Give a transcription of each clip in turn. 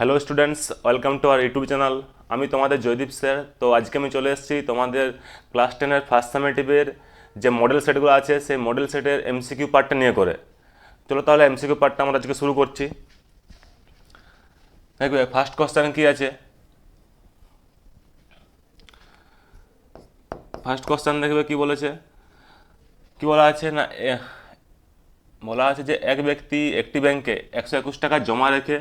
Hello students, welcome to our YouTube channel. আমি তোমাদের Joydeep sir. তো আজকে আমি চলে এসেছি তোমাদের ক্লাস 10-এর ফার্স্ট সামেটিভের যে মডেল সেটগুলো আছে সেই মডেল সেটের এমসিকিউ পার্টটা নিয়ে করে। চলো তাহলে এমসিকিউ পার্টটা আমরা আজকে শুরু করছি। দেখবে ফার্স্ট কোশ্চেন কী আছে। ফার্স্ট কোশ্চেন দেখবে কি বলেছে, কি বলা আছে না, বলা আছে যে এক ব্যক্তি একটি ব্যাংকে 121 টাকা জমা রেখে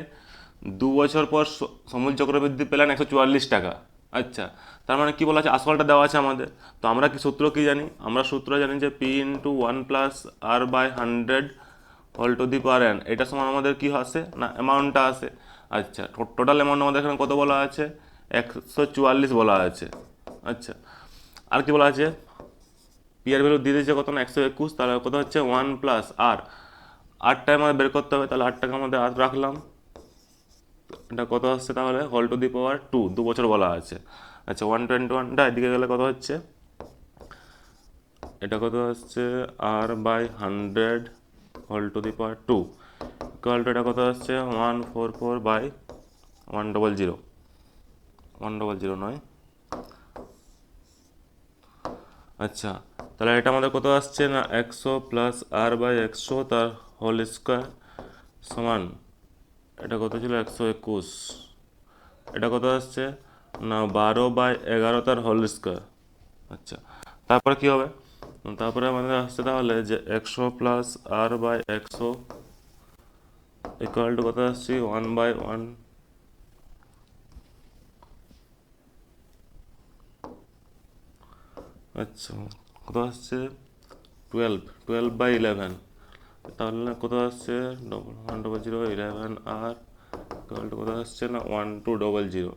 2 বছর পর সমূল চক্রবৃদ্ধি পেলেন 144 টাকা। আচ্ছা, তার মানে কি বলা আছে, আসলটা দেওয়া আছে আমাদের। তো আমরা কি সূত্র কি জানি, আমরা সূত্র জানি যে P × 1 + R/100 whole to the power n, এটা সমান আমাদের কি আসে না অ্যামাউন্টটা আসে। আচ্ছা, টোটাল অ্যামাউন্ট আমাদের এখানে কত বলা আছে, 144 বলা আছে। আচ্ছা, আর কি বলা আছে, পি এর ভ্যালু দিয়ে দিয়েছে কত না 121, তাহলে কত হচ্ছে 1 + R। আটটায় আমাদের বের করতে হবে, তাহলে 8টাকে আমাদের আর রাখলাম। এটা কত আসছে তাহলে, হোল টু দি পাওয়ার 2, 2 বছর বলা আছে। আচ্ছা, 121টা এদিকে গেলে কত হচ্ছে, এটা কত হচ্ছে R/100 whole to the power 2 equal to এটা কত হচ্ছে 144/100, 100 নয়। আচ্ছা, তাহলে এটা আমাদের কত আসছে না 100 + R/100 তার হোল স্কোয়ার সমান, এটা কত ছিল 121, এটা কত আসছে না 12/11 তার হোল স্কোয়ার। আচ্ছা, তারপরে কি হবে, তারপরে আমাদের আসছে তাহলে যে 100 + R/100 ইকুয়াল টু কত আসছে 1/1। আচ্ছা, কত আসছে 12/11, তাহলে কত আসছে 100 11R ইকুয়াল টু কত আসছে না 1200।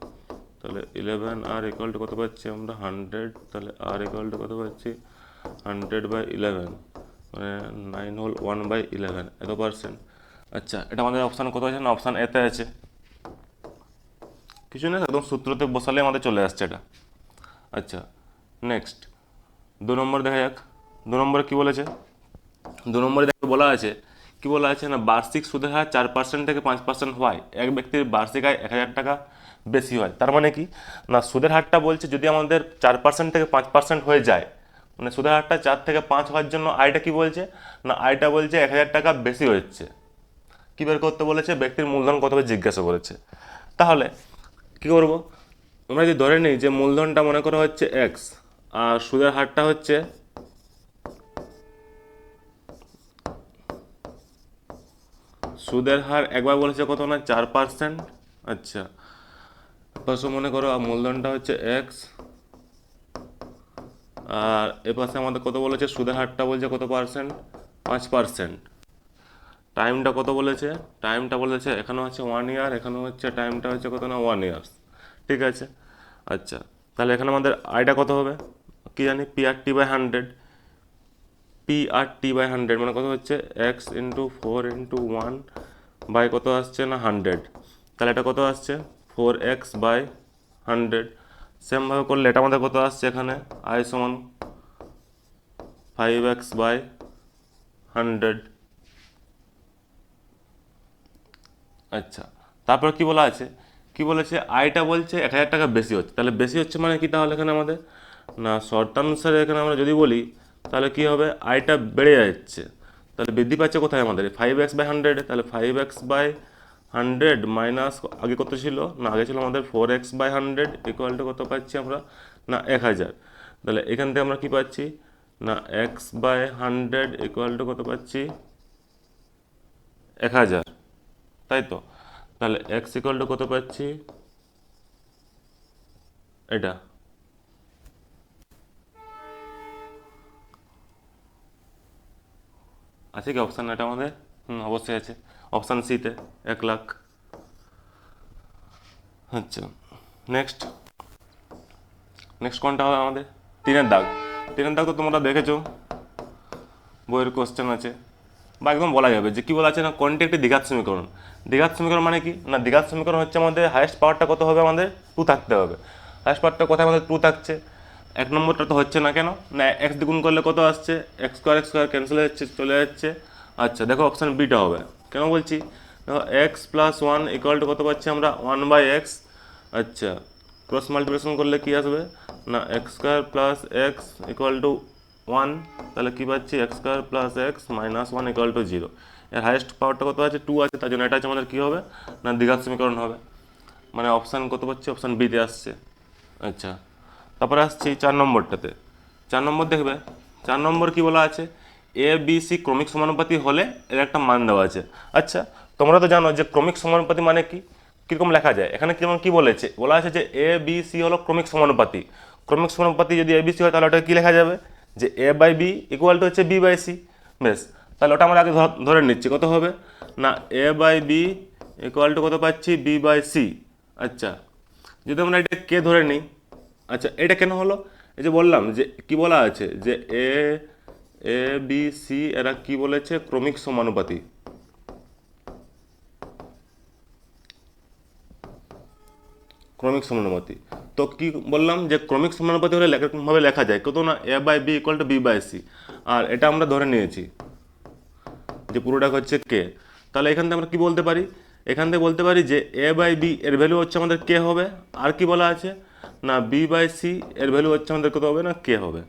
তাহলে 11R ইকুয়াল টু কত পাচ্ছি আমরা 100, তাহলে R ইকুয়াল টু কত পাচ্ছি 100/11, মানে 9 হোল 1/11 এত পার্সেন্ট। আচ্ছা, এটা আমাদের অপশান কত আছে না অপশান এতে আছে, কিছু না, একদম সূত্রতে বসালে আমাদের চলে আসছে এটা। আচ্ছা, নেক্সট 2 নম্বর দেখা যাক। 2 নম্বরে কী বলেছে, 2 নম্বরে দেখো বলা আছে, কি বলা আছে না বার্ষিক সুদের হার 4% থেকে 5% হয়, এক ব্যক্তির বার্ষিক আয় 1,000 টাকা বেশি হয়। তার মানে কি না সুদের হারটা বলছে যদি আমাদের 4% থেকে 5% হয়ে যায়, মানে সুদের হারটা 4 থেকে 5 হওয়ার জন্য আয়টা কি বলছে না আয়টা বলছে 1,000 টাকা বেশি হচ্ছে। কী বের করতে বলেছে, ব্যক্তির মূলধন কত হবে জিজ্ঞাসা করেছে। তাহলে কি করব, আমরা যদি ধরে নিই যে মূলধনটা মনে করা হচ্ছে এক্স আর সুদের হারটা হচ্ছে, সুদের হার একবার বলেছে কত না 4%। আচ্ছা, পাশে মনে করো মূলধনটা হচ্ছে এক্স, আর এপাশে আমাদের কত বলেছে সুদের হারটা বলছে কত পার্সেন্ট, 5%। টাইমটা কত বলেছে, টাইমটা বলেছে এখানে হচ্ছে 1 ইয়ার, এখানে হচ্ছে টাইমটা হচ্ছে কত না 1 ইয়ার্স। ঠিক আছে। আচ্ছা, তাহলে এখানে আমাদের আয়টা কত হবে কি জানি, P/T/100, P/T/100 মানে কত হচ্ছে x × 4 × 1 বাই কত আসছে না 100, তাহলে এটা কত আসছে 4x/100। সেমভাবে করলে এটা আমাদের কত আসছে এখানে আই সমান 5x/100। আচ্ছা, তারপর কি বলা আছে, কি বলেছে আয়টা বলছে 1,000 টাকা বেশি হচ্ছে, তাহলে বেশি হচ্ছে মানে কি, তাহলে এখানে আমাদের না শর্তানুসারে এখানে আমরা যদি বলি তাহলে কি হবে আয়টা বেড়ে যাচ্ছে, তাহলে বৃদ্ধি পাচ্ছে কোথায় আমাদের 5x/100, তাহলে 5x/100 মাইনাস আগে কত ছিল না আগে ছিল আমাদের 4x/100 ইকুয়াল টু কত পাচ্ছি আমরা না 1,000। তাহলে এখান থেকে আমরা কি পাচ্ছি না x/100 ইকুয়াল টু কত পাচ্ছি 1,000, তাই তো। তাহলে এক্স ইকুয়াল টু কত পাচ্ছি, এটা আছে কি অপশান, এটা আমাদের অবশ্যই আছে অপশান সিতে 1,00,000। আচ্ছা, নেক্সট নেক্সট কোনটা হবে আমাদের, 3-এর দাগ। 3-এর দাগ তো তোমরা দেখেছো, বইয়ের কোশ্চেন আছে বা একদম বলা যাবে যে কী বলা আছে না কোনটি একটি দ্বিঘাত সমীকরণ। দ্বিঘাত সমীকরণ মানে কি না দ্বিঘাত সমীকরণ হচ্ছে আমাদের হায়েস্ট পাওয়ারটা কত হবে আমাদের 2 থাকতে হবে। হায়েস্ট পাওয়ারটা কোথায় আমাদের 2 থাকছে, 1 নম্বরটা তো হচ্ছে না কেন না এক্স দ্বিগুণ করলে কত আসছে x² ক্যান্সেল হচ্ছে চলে যাচ্ছে। আচ্ছা, দেখো অপশান বিটা হবে, কেন বলছি দেখো x plus one equal to কত পাচ্ছি আমরা 1/x। আচ্ছা, ক্রস মাল্টিপ্লিকেশন করলে কি আসবে না x square plus x equal to 1, তাহলে কী পাচ্ছি x square plus x minus 1 equal to 0। এর হাইয়েস্ট পাওয়ারটা কত আছে 2 আছে, তার জন্য এটা হচ্ছে আমাদের কী হবে না দ্বিঘাত সমীকরণ হবে, মানে অপশান কত পাচ্ছি অপশান বিতে আসছে। আচ্ছা, তারপরে আসছি 4 নম্বরটাতে। 4 নম্বর দেখবে 4 নম্বর কি বলা আছে, এ বি সি ক্রমিক সমানুপাতি হলে এর একটা মান দেওয়া আছে। আচ্ছা, তোমরা তো জানো যে ক্রমিক সমানুপাতি মানে কি, কীরকম লেখা যায়, এখানে যেমন কি বলেছে বলা আছে যে এ বি সি হলো ক্রমিক সমানুপাতি। ক্রমিক সমানুপাতি যদি এ বি সি হয় তাহলে ওটা কী লেখা যাবে যে এ বাই বি ইকুয়াল টু হচ্ছে বি বাই সি। বেশ, তাহলে ওটা আমরা আগে ধরে নিচ্ছি কত হবে না A by B equal two কত পাচ্ছি বি বাই সি। আচ্ছা, যদি আমরা এটা কে ধরে নিই, আচ্ছা এটা কেন হলো, এই যে বললাম যে কি বলা আছে যে এ এ বি সি এরা কি বলেছে ক্রমিক সমানুপাতি। ক্রমিক সমানুপাতি, তো কি বললাম যে ক্রমিক সমানুপাতি হলে এরকমভাবে লেখা যায় কত না A by B equal to B by C, আর এটা আমরা ধরে নিয়েছি যে পুরোটা হচ্ছে কে। তাহলে এখান থেকে আমরা কি বলতে পারি, এখান থেকে বলতে পারি যে এ বাই বি এর ভ্যালু হচ্ছে আমাদের কে হবে, আর কি বলা আছে না বি বাই সি এর ভ্যালু হচ্ছে আমাদের কত হবে না কে হবে।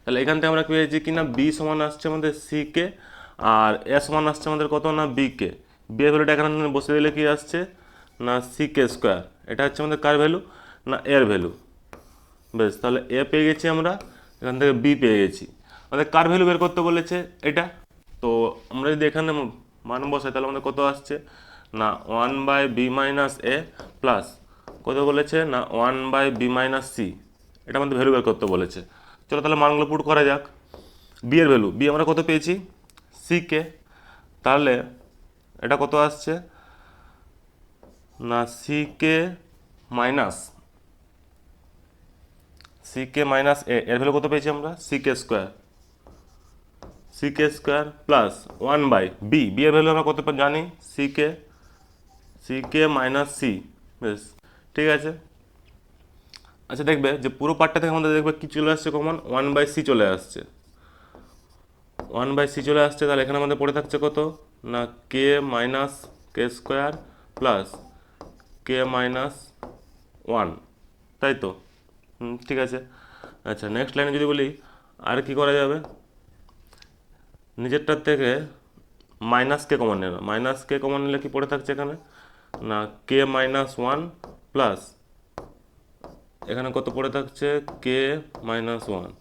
তাহলে এখান থেকে আমরা পেয়েছি কি না বি সমান আসছে আমাদের সি কে, আর এ সমান আসছে আমাদের কত না বি কে। বি এর ভ্যালুটা এখানে বসে দিলে কি আসছে না সি কে স্কোয়ার, এটা হচ্ছে আমাদের কার ভ্যালু না এর ভ্যালু। বেশ, তাহলে এ পেয়ে গেছি আমরা, এখান থেকে বি পেয়ে গেছি, আমাদের কার ভ্যালু বের করতে বলেছে এটা। তো আমরা যদি এখানে মান বসাই তাহলে আমাদের কত আসছে না 1/b মাইনাস এ প্লাস কত বলেছে না 1/b মাইনাস সি, এটা আমাদের ভ্যালু বের করতে বলেছে। চলো তাহলে মানগুলো পুট করা যাক। বি এর ভ্যালু, বি আমরা কত পেয়েছি সি কে, তাহলে এটা কত আসছে না সি কে মাইনাস এ, এর ভ্যালু কত পেয়েছি আমরা C K square plus 1/b, B এর ভ্যালু আমরা কত জানি সি কে মাইনাস সি। বেশ, ঠিক আছে। আচ্ছা, দেখবে যে পুরো পার্টটা থেকে আমাদের দেখবে কি চলে আসছে কমন 1/c চলে আসছে, 1/c চলে আসছে। তাহলে এখানে আমাদের পড়ে থাকছে কত না কে মাইনাস কে স্কোয়ার প্লাস কে মাইনাস 1, তাই তো? ঠিক আছে। আচ্ছা, নেক্সট লাইনে যদি বলি আর কি করা যাবে, নিজেরটার থেকে মাইনাস কে কমন নেবে, মাইনাস কে কমন নিলে কি পড়ে থাকছে এখানে না কে মাইনাস 1 প্লাস এখানে কত পড়ে থাকছে কে মাইনাস 1।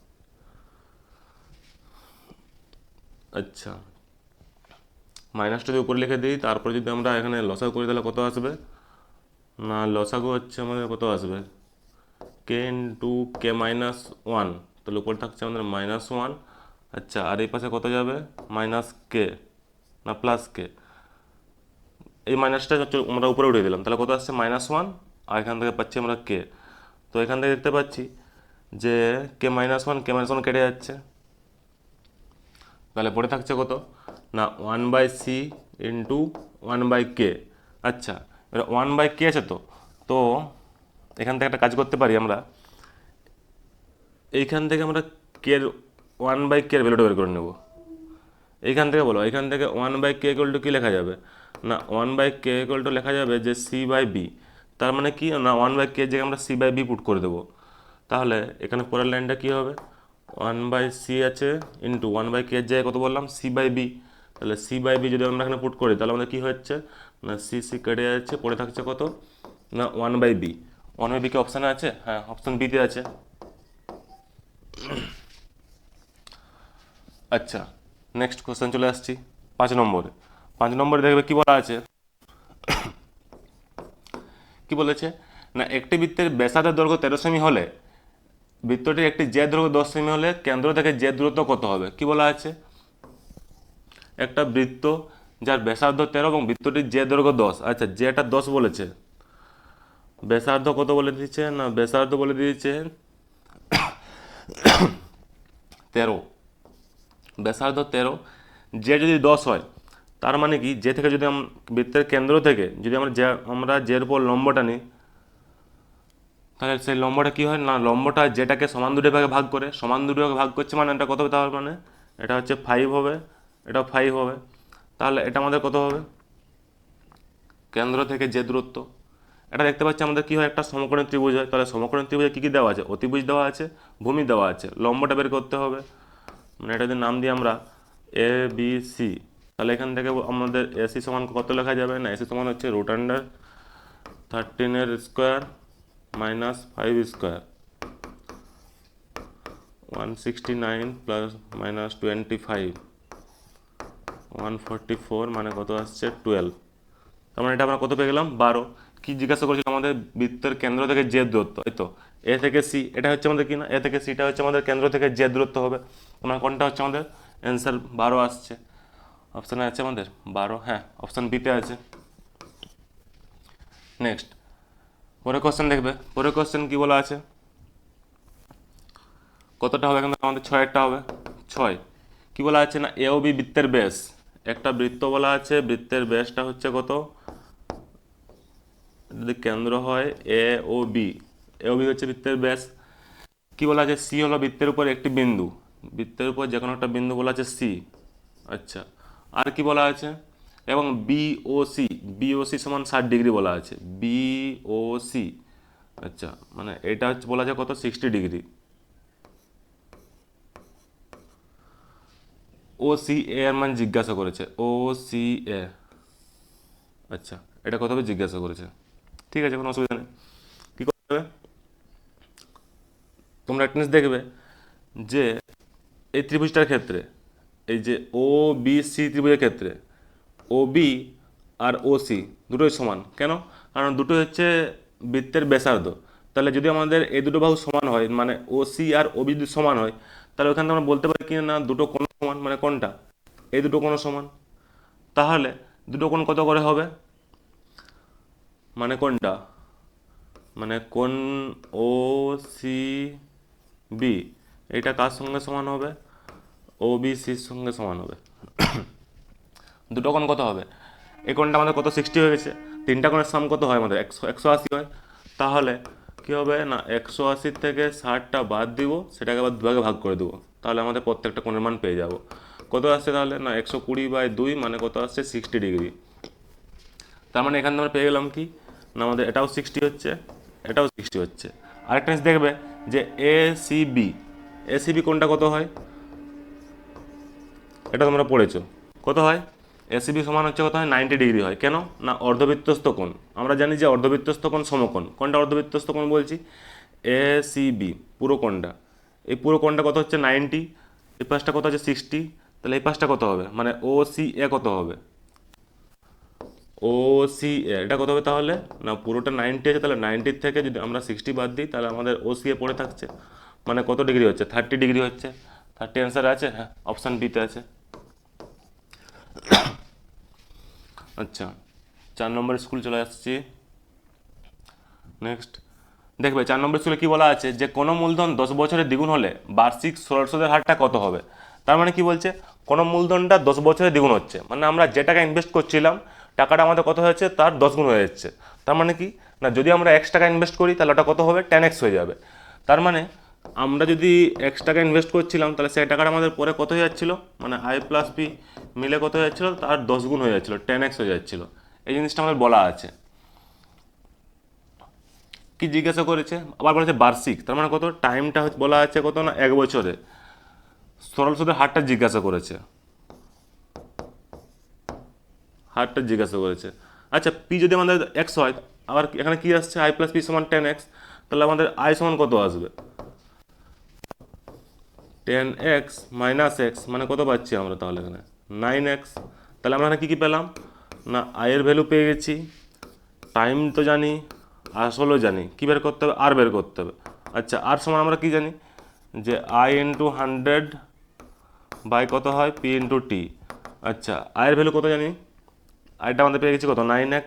আচ্ছা, মাইনাসটা যদি উপরে লিখে দিই, তারপরে যদি আমরা এখানে লসাগু করি তাহলে কত আসবে না লসাগু হচ্ছে আমাদের কত আসবে কে ইন্টু কে মাইনাস 1, তাহলে উপরে থাকছে আমাদের -1। আচ্ছা, আর এই পাশে কত যাবে মাইনাস কে না প্লাস কে, এই মাইনাসটা আমরা উপরে উঠিয়ে দিলাম, তাহলে কত আসছে -1, আর এখান থেকে পাচ্ছি আমরা কে। তো এখান থেকে দেখতে পাচ্ছি যে কে -1 কেটে যাচ্ছে, তাহলে পড়ে থাকছে কত না 1/c ইন্টু 1/k। আচ্ছা, এবার 1/k আছে, তো তো এখান থেকে একটা কাজ করতে পারি আমরা, এইখান থেকে আমরা কের 1/k এর ভ্যালুটা বের করে নেব। এইখান থেকে বলো, এইখান থেকে 1/k ইকুয়াল টু কী লেখা যাবে না 1/k ইকুয়াল টু লেখা যাবে যে c/b, তার মানে কি না 1/k এর জায়গায় আমরা c/b পুট করে দেবো। তাহলে এখানে পরের লাইনটা কী হবে 1/c আছে ইন্টু 1/k এর জায়গায় কত বললাম c/b, তাহলে c/b যদি আমরা এখানে পুট করি তাহলে আমাদের কী হচ্ছে না c কেটে যাচ্ছে, পড়ে থাকছে কত না 1/b। 1/b কি অপশানে আছে? হ্যাঁ, অপশান বিতে আছে। আচ্ছা, নেক্সট কোশ্চেন চলে আসছি 5 নম্বরে। 5 নম্বরে দেখবে কি বলা আছে, কি বলেছে না একটি বৃত্তের ব্যাসার্ধের দৈর্ঘ্য 13 সেমি হলে বৃত্তটির একটি জেড দৈর্ঘ্য 10 সেমি হলে কেন্দ্র থেকে জেড দূরত্ব কত হবে। কি বলা আছে, একটা বৃত্ত যার ব্যাসার্ধ 13 এবং বৃত্তটির জেড দৈর্ঘ্য 10। আচ্ছা, জেটা 10 বলেছে, ব্যাসার্ধ কত বলে দিয়েছে না ব্যাসার্ধ বলে দিয়েছে 13, ব্যাসার্ধ 13, জে যদি 10 হয় তার মানে কি জে থেকে যদি বৃত্তের কেন্দ্র থেকে যদি আমরা জের উপর লম্বটা নিই, তাহলে সেই লম্বটা কী হয় না লম্বটা যেটাকে সমান দুটি ভাগে ভাগ করে, সমান দুটি ভাগে ভাগ করছে মানে এটা কত হবে, তার মানে এটা হচ্ছে 5 হবে, এটা 5 হবে, তাহলে এটা আমাদের কত হবে কেন্দ্র থেকে যে দূরত্ব, এটা দেখতে পাচ্ছি আমাদের কি হয়, একটা সমকোণী ত্রিভুজ হয়। তাহলে সমকোণী ত্রিভুজে কী কী দেওয়া আছে, অতিভুজ দেওয়া আছে, ভূমি দেওয়া আছে, লম্বটা বের করতে হবে। মানে এটা যদি নাম দিই আমরা এ বি সি, তাহলে এখান থেকে আমাদের এসি সমান কত লেখা যাবে, না এসি সমান হচ্ছে √13 মাইনাস 5 169 প্লাস মাইনাস 25 144 মানে কত আসছে 12। তার মানে এটা আমরা কত পেয়ে গেলাম, 12। কি জিজ্ঞাসা করেছিল আমাদের, বৃত্তের কেন্দ্র থেকে যে দূরত্ব, এই তো এ থেকে সি, এটা হচ্ছে আমাদের কি না, এ থেকে সিটা হচ্ছে আমাদের কেন্দ্র থেকে যে দূরত্ব হবে। তোমার কোনটা হচ্ছে আমাদের অ্যান্সার 12 আসছে। অপশানে আছে আমাদের 12, হ্যাঁ অপশান বিতে আছে। নেক্সট পরের কোশ্চেন দেখবে, পরের কোশ্চেন কি বলা আছে, কতটা হবে এখানে আমাদের 6 হবে। 6 কি বলা আছে না, এ ও বি বৃত্তের ব্যাস, একটা বৃত্ত বলা আছে, বৃত্তের ব্যাসটা হচ্ছে কত, যদি কেন্দ্র হয় এ ও বি, এ ও বি হচ্ছে বৃত্তের ব্যাস। কি বলা আছে, সি হলো বৃত্তের উপর একটি বিন্দু, বৃত্তের উপর যে কোনো একটা বিন্দু বলা আছে সি। আচ্ছা, আর কি বলা আছে, এবং বিওসি সমান 60 ডিগ্রি বলা আছে, বিওসি। আচ্ছা, মানে এটা হচ্ছে বলা যায় কত, 60 ডিগ্রি। ও সি এ এর মান জিজ্ঞাসা করেছে, ও সি এ। আচ্ছা, এটা কত হবে জিজ্ঞাসা করেছে, ঠিক আছে কোনো অসুবিধা নেই। কী করতে হবে, তোমরা একটা জিনিস দেখবে যে এই ত্রিভুজটার ক্ষেত্রে, এই যে ও বি সি ত্রিভুজের ক্ষেত্রে ও বি আর ও সি দুটোই সমান, কেন, কারণ দুটোই হচ্ছে বৃত্তের ব্যাসার্ধ। তাহলে যদি আমাদের এই দুটো বাহু সমান হয়, মানে ও সি আর ও বি যদি সমান হয়, তাহলে ওখানে আমরা বলতে পারি কি না দুটো কোণ সমান, মানে কোনটা, এই দুটো কোণ সমান। তাহলে দুটো কোণ কত করে হবে, মানে কোনটা, মানে কোণ ও সি বি, এটা কার সঙ্গে সমান হবে, ও বি সির সঙ্গে সমান হবে। দুটো কোণ কত হবে, এই কোণটা আমাদের কত 60 হয়ে গেছে, তিনটা কোণের সাম কত হয় আমাদের 180 হয়। তাহলে কি হবে না, 180 থেকে 60টা বাদ দিব, সেটাকে আবার দুভাগে ভাগ করে দেবো, তাহলে আমাদের প্রত্যেকটা কোণের মান পেয়ে যাব। কত আসছে তাহলে, না 120/2 মানে কত আসছে 60 ডিগ্রি। তার মানে এখানে আমরা পেয়ে গেলাম কি, না আমাদের এটাও 60 হচ্ছে, এটাও 60 হচ্ছে। আরেকটা জিনিস দেখবে যে এ সি বি কোণটা কত হয়, এটা তোমরা পড়েছো, কত হয়, এসিবি সমান হচ্ছে কত হয়, 90 ডিগ্রি হয়। কেন না, অর্ধবৃত্তস্থ কোণ, আমরা জানি যে অর্ধবৃত্তস্থ কোণ সমকোণ, কোনটা অর্ধবৃত্তস্থ কোণ বলছি, এসিবি পুরো কোণটা, এই পুরো কোণটা কত হচ্ছে 90, এই পাশটা কত হচ্ছে 60, তাহলে এই পাশটা কত হবে, মানে ও সি এ কত হবে, ও সি এ এটা কত হবে তাহলে, না পুরোটা 90 আছে, তাহলে 90 থেকে যদি আমরা 60 বাদ দিই, তাহলে আমাদের ও সি এ পড়ে থাকছে, মানে কত ডিগ্রি হচ্ছে, 30 ডিগ্রি হচ্ছে। 30 অ্যান্সার আছে, হ্যাঁ অপশান বিতে আছে। আচ্ছা, 4 নম্বর স্কুল চলে আসছি। নেক্সট দেখবে 4 নম্বর স্কুলে কি বলা আছে, যে কোনো মূলধন 10 বছরের দ্বিগুণ হলে বার্ষিক সরল সুদের হারটা কত হবে। তার মানে কি বলছে, কোনো মূলধনটা 10 বছরে দ্বিগুণ হচ্ছে, মানে আমরা যে টাকা ইনভেস্ট করছিলাম টাকাটা আমাদের কত হয়েছে, তার 10 গুণ হয়ে যাচ্ছে। তার মানে কি না, যদি আমরা X টাকা ইনভেস্ট করি তাহলে ওটা কত হবে, 10x হয়ে যাবে। তার মানে আমরা যদি X টাকা ইনভেস্ট করছিলাম, তাহলে সেই টাকাটা আমাদের পরে কত হয়ে যাচ্ছিল, মানে আই প্লাস বি মিলে কত হয়ে যাচ্ছিলো, তার 10 গুণ হয়ে যাচ্ছিলো, 10x হয়ে যাচ্ছিলো। এই জিনিসটা আমাদের বলা আছে। কি জিজ্ঞাসা করেছে, আবার বলেছে বার্ষিক, তার মানে কত, টাইমটা বলা আছে কত না 1 বছরে, সরল সুদের হারটা জিজ্ঞাসা করেছে, হারটা জিজ্ঞাসা করেছে। আচ্ছা, পি যদি আমাদের এক্স হয়, আবার এখানে কি আসছে, আই প্লাস পি সমান 10x, তাহলে আমাদের আই সমান কত আসবে, 10x - x, মানে কত পাচ্ছি আমরা তাহলে এখানে 9x। তাহলে আমরা এখানে কী কী পেলাম, না আয়ের ভ্যালু পেয়ে গেছি, টাইম তো জানি, আসলও জানি, কী বের করতে হবে, আর বের করতে হবে। আচ্ছা, আর সমান আমরা কি জানি, যে আই ইন্টু 100 বাই কত হয়, পি ইন্টু টি। আচ্ছা, আয়ের ভ্যালু কত জানি, আইটা আমাদের পেয়ে গেছি কত 9x,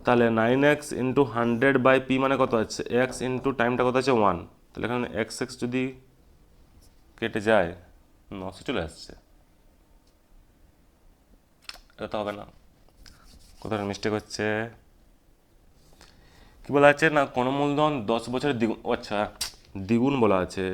তাহলে 9x ইন্টু 100/p মানে কত আছে, x ইন্টু টাইমটা কত আছে 1, তাহলে এখানে x যদি কেটে যায় 900 চলে আসছে, এটা তো হবে না, কোথাও মিস্টেক হচ্ছে। কি বলা আছে না, কোনো মূলধন 10 বছরের দ্বিগুণ, আচ্ছা দ্বিগুণ বলা আছে,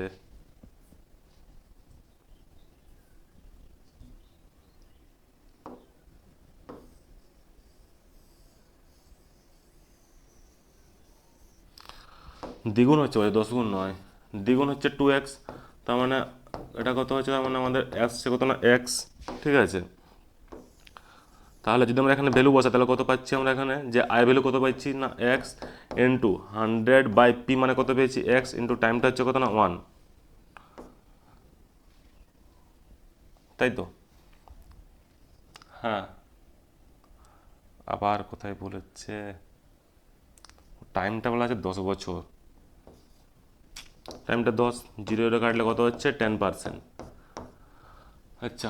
দ্বিগুণ হচ্ছে, বলে 10 গুণ নয়, দ্বিগুণ হচ্ছে 2x। তার মানে এটা কত হচ্ছে, তার মানে আমাদের আসছে কত না x। ঠিক আছে, তাহলে যদি আমরা এখানে ভ্যালু বসাই তাহলে কত পাচ্ছি আমরা এখানে, যে আই ভ্যালু কত পাচ্ছি না এক্স ইন্টু 100/p, মানে কত পেয়েছি এক্স ইন্টু টাইমটা হচ্ছে কত না 1, তাই তো? হ্যাঁ, আবার কোথায় ভুল হচ্ছে, টাইমটা বলা আছে 10 বছর, টাইমটা 10, 0 কাটলে কত হচ্ছে 10%। আচ্ছা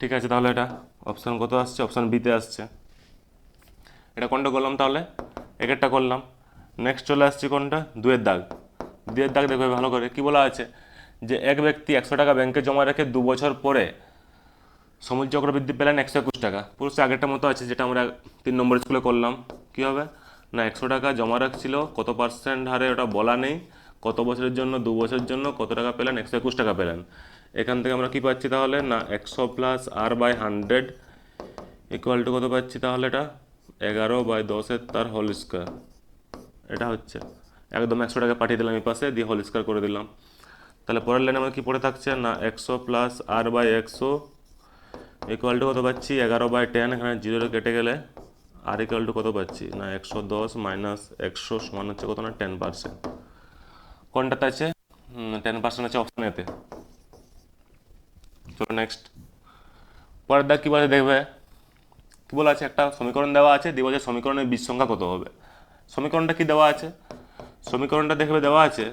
ঠিক আছে, তাহলে এটা অপশান কত আসছে, অপশান বিতে আসছে। এটা কোনটা করলাম তাহলে, একেরটা করলাম। নেক্সট চলে আসছি কোনটা, দুয়ের দাগ। দুয়ের দাগ দেখবে ভালো করে, কি বলা আছে, যে এক ব্যক্তি 100 টাকা ব্যাংকে জমা রেখে 2 বছর পরে সমুদ্র চক্রবৃদ্ধি পেলেন 121 টাকা। পুরো সে আগেরটা মতো আছে, যেটা আমরা 3 নম্বর স্কুলে করলাম। কি হবে না, 100 টাকা জমা রাখছিল, কত পার্সেন্ট হারে ওটা বলা নেই, কত বছরের জন্য, 2 বছরের জন্য কত টাকা পেলেন, 121 টাকা পেলেন। এখান থেকে আমরা কি পাচ্ছি তাহলে না, 100 প্লাস r/100 ইকুয়াল টু কত পাচ্ছি তাহলে, এটা 11/10 তার হোল স্কোয়ার। এটা হচ্ছে একদম 100 টাকা পাঠিয়ে দিলাম এই পাশে, দিয়ে হোল স্কোয়ার করে দিলাম। তাহলে পরের লাইনে আমার কি পড়ে থাকছে না, 100 প্লাস r/100 ইকুয়াল টু কত পাচ্ছি 11/10, এখানে 0 কেটে গেলে আর ইকুয়াল টু কত পাচ্ছি না, 110 মাইনাস 100 সমান হচ্ছে কত না 10%। কোনটাতে আছে 10% আছে, অপশন এতে। চলো নেক্সট, পরের দাগ কী বলে দেখবে, কী বলা আছে, একটা সমীকরণ দেওয়া আছে, দিয়ে বলছে সমীকরণের বীজ সংখ্যা কত হবে। সমীকরণটা কি দেওয়া আছে, সমীকরণটা দেখবে দেওয়া আছে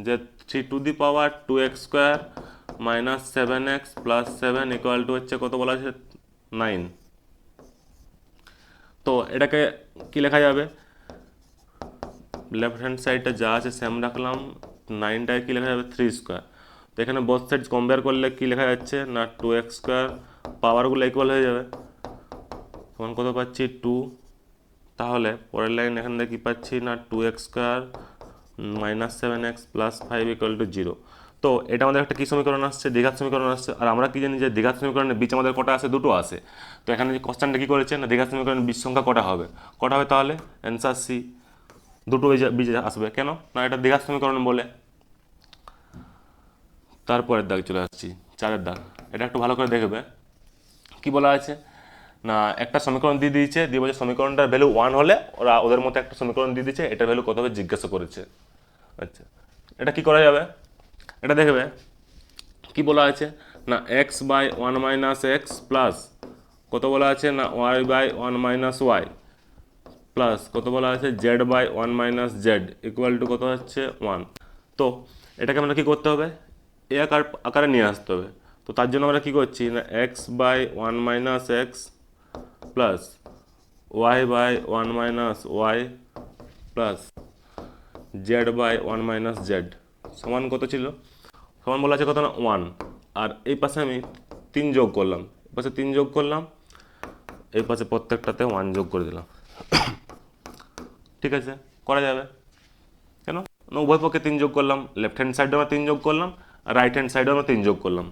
যে 3^2x² minus 7x plus 7 equal to হচ্ছে কত বলা আছে 9। তো এটাকে কি লেখা যাবে, লেফট হ্যান্ড সাইডটা যা আছে সেম রাখলাম, 9টাকে কী লেখা যাবে 3²। তো এখানে বোথ সাইড কম্পেয়ার করলে কি লেখা যাচ্ছে না 2x², পাওয়ারগুলো ইকুয়াল হয়ে যাবে, তখন কত পাচ্ছি 2। তাহলে পরের লাইন এখান থেকে কী পাচ্ছি না 2x² minus 7x plus 5 equal to 0। তো এটা আমাদের একটা কী সমীকরণ আসছে, দ্বিঘাত সমীকরণ আসছে। আর আমরা কি জানি যে দ্বিঘাত সমীকরণের বীজ আমাদের কটা আসে, দুটো আসে। তো এখানে যে কোশ্চেনটা কী করেছে না, দ্বিঘাত সমীকরণের বীজ সংখ্যা কটা হবে, কটা হবে তাহলে অ্যান্সার সি, দুটো বীজ আসবে। কেন না, এটা দ্বিঘাত সমীকরণ বলে। তারপরের দাগ চলে আসছি, 4এর দাগ। এটা একটু ভালো করে দেখবে, কি বলা আছে না, একটা সমীকরণ দিয়ে দিয়েছে, দিয়ে বলছে সমীকরণটার ভ্যালু 1 হলে ওরা ওদের মতো একটা সমীকরণ দিয়ে দিচ্ছে, এটার ভ্যালু কত হবে জিজ্ঞাসা করেছে। আচ্ছা, এটা কি করা যাবে, এটা দেখবে কি বলা আছে না, x/1 - x প্লাস কত বলা আছে না, y/1 - y প্লাস কত বলা আছে z/1 - z ইকুয়াল টু কত হচ্ছে 1। তো এটাকে আমরা কী করতে হবে, এ আকারে নিয়ে আসতে হবে। তো তার জন্য আমরা কী করছি না, x/1 - x plus y/1 - y plus z/1 - z সমান কত ছিল, সমান বলা আছে কত না 1। আর এই পাশে আমি 3 যোগ করলাম, এই পাশে 3 যোগ করলাম, এই পাশে প্রত্যেকটাতে 1 যোগ করে দিলাম। ঠিক আছে, করা যাবে। কেন না, উভয় পক্ষে 3 যোগ করলাম, লেফট হ্যান্ড সাইডে আমরা 3 যোগ করলাম, আর রাইট হ্যান্ড সাইডে আমরা 3 যোগ করলাম।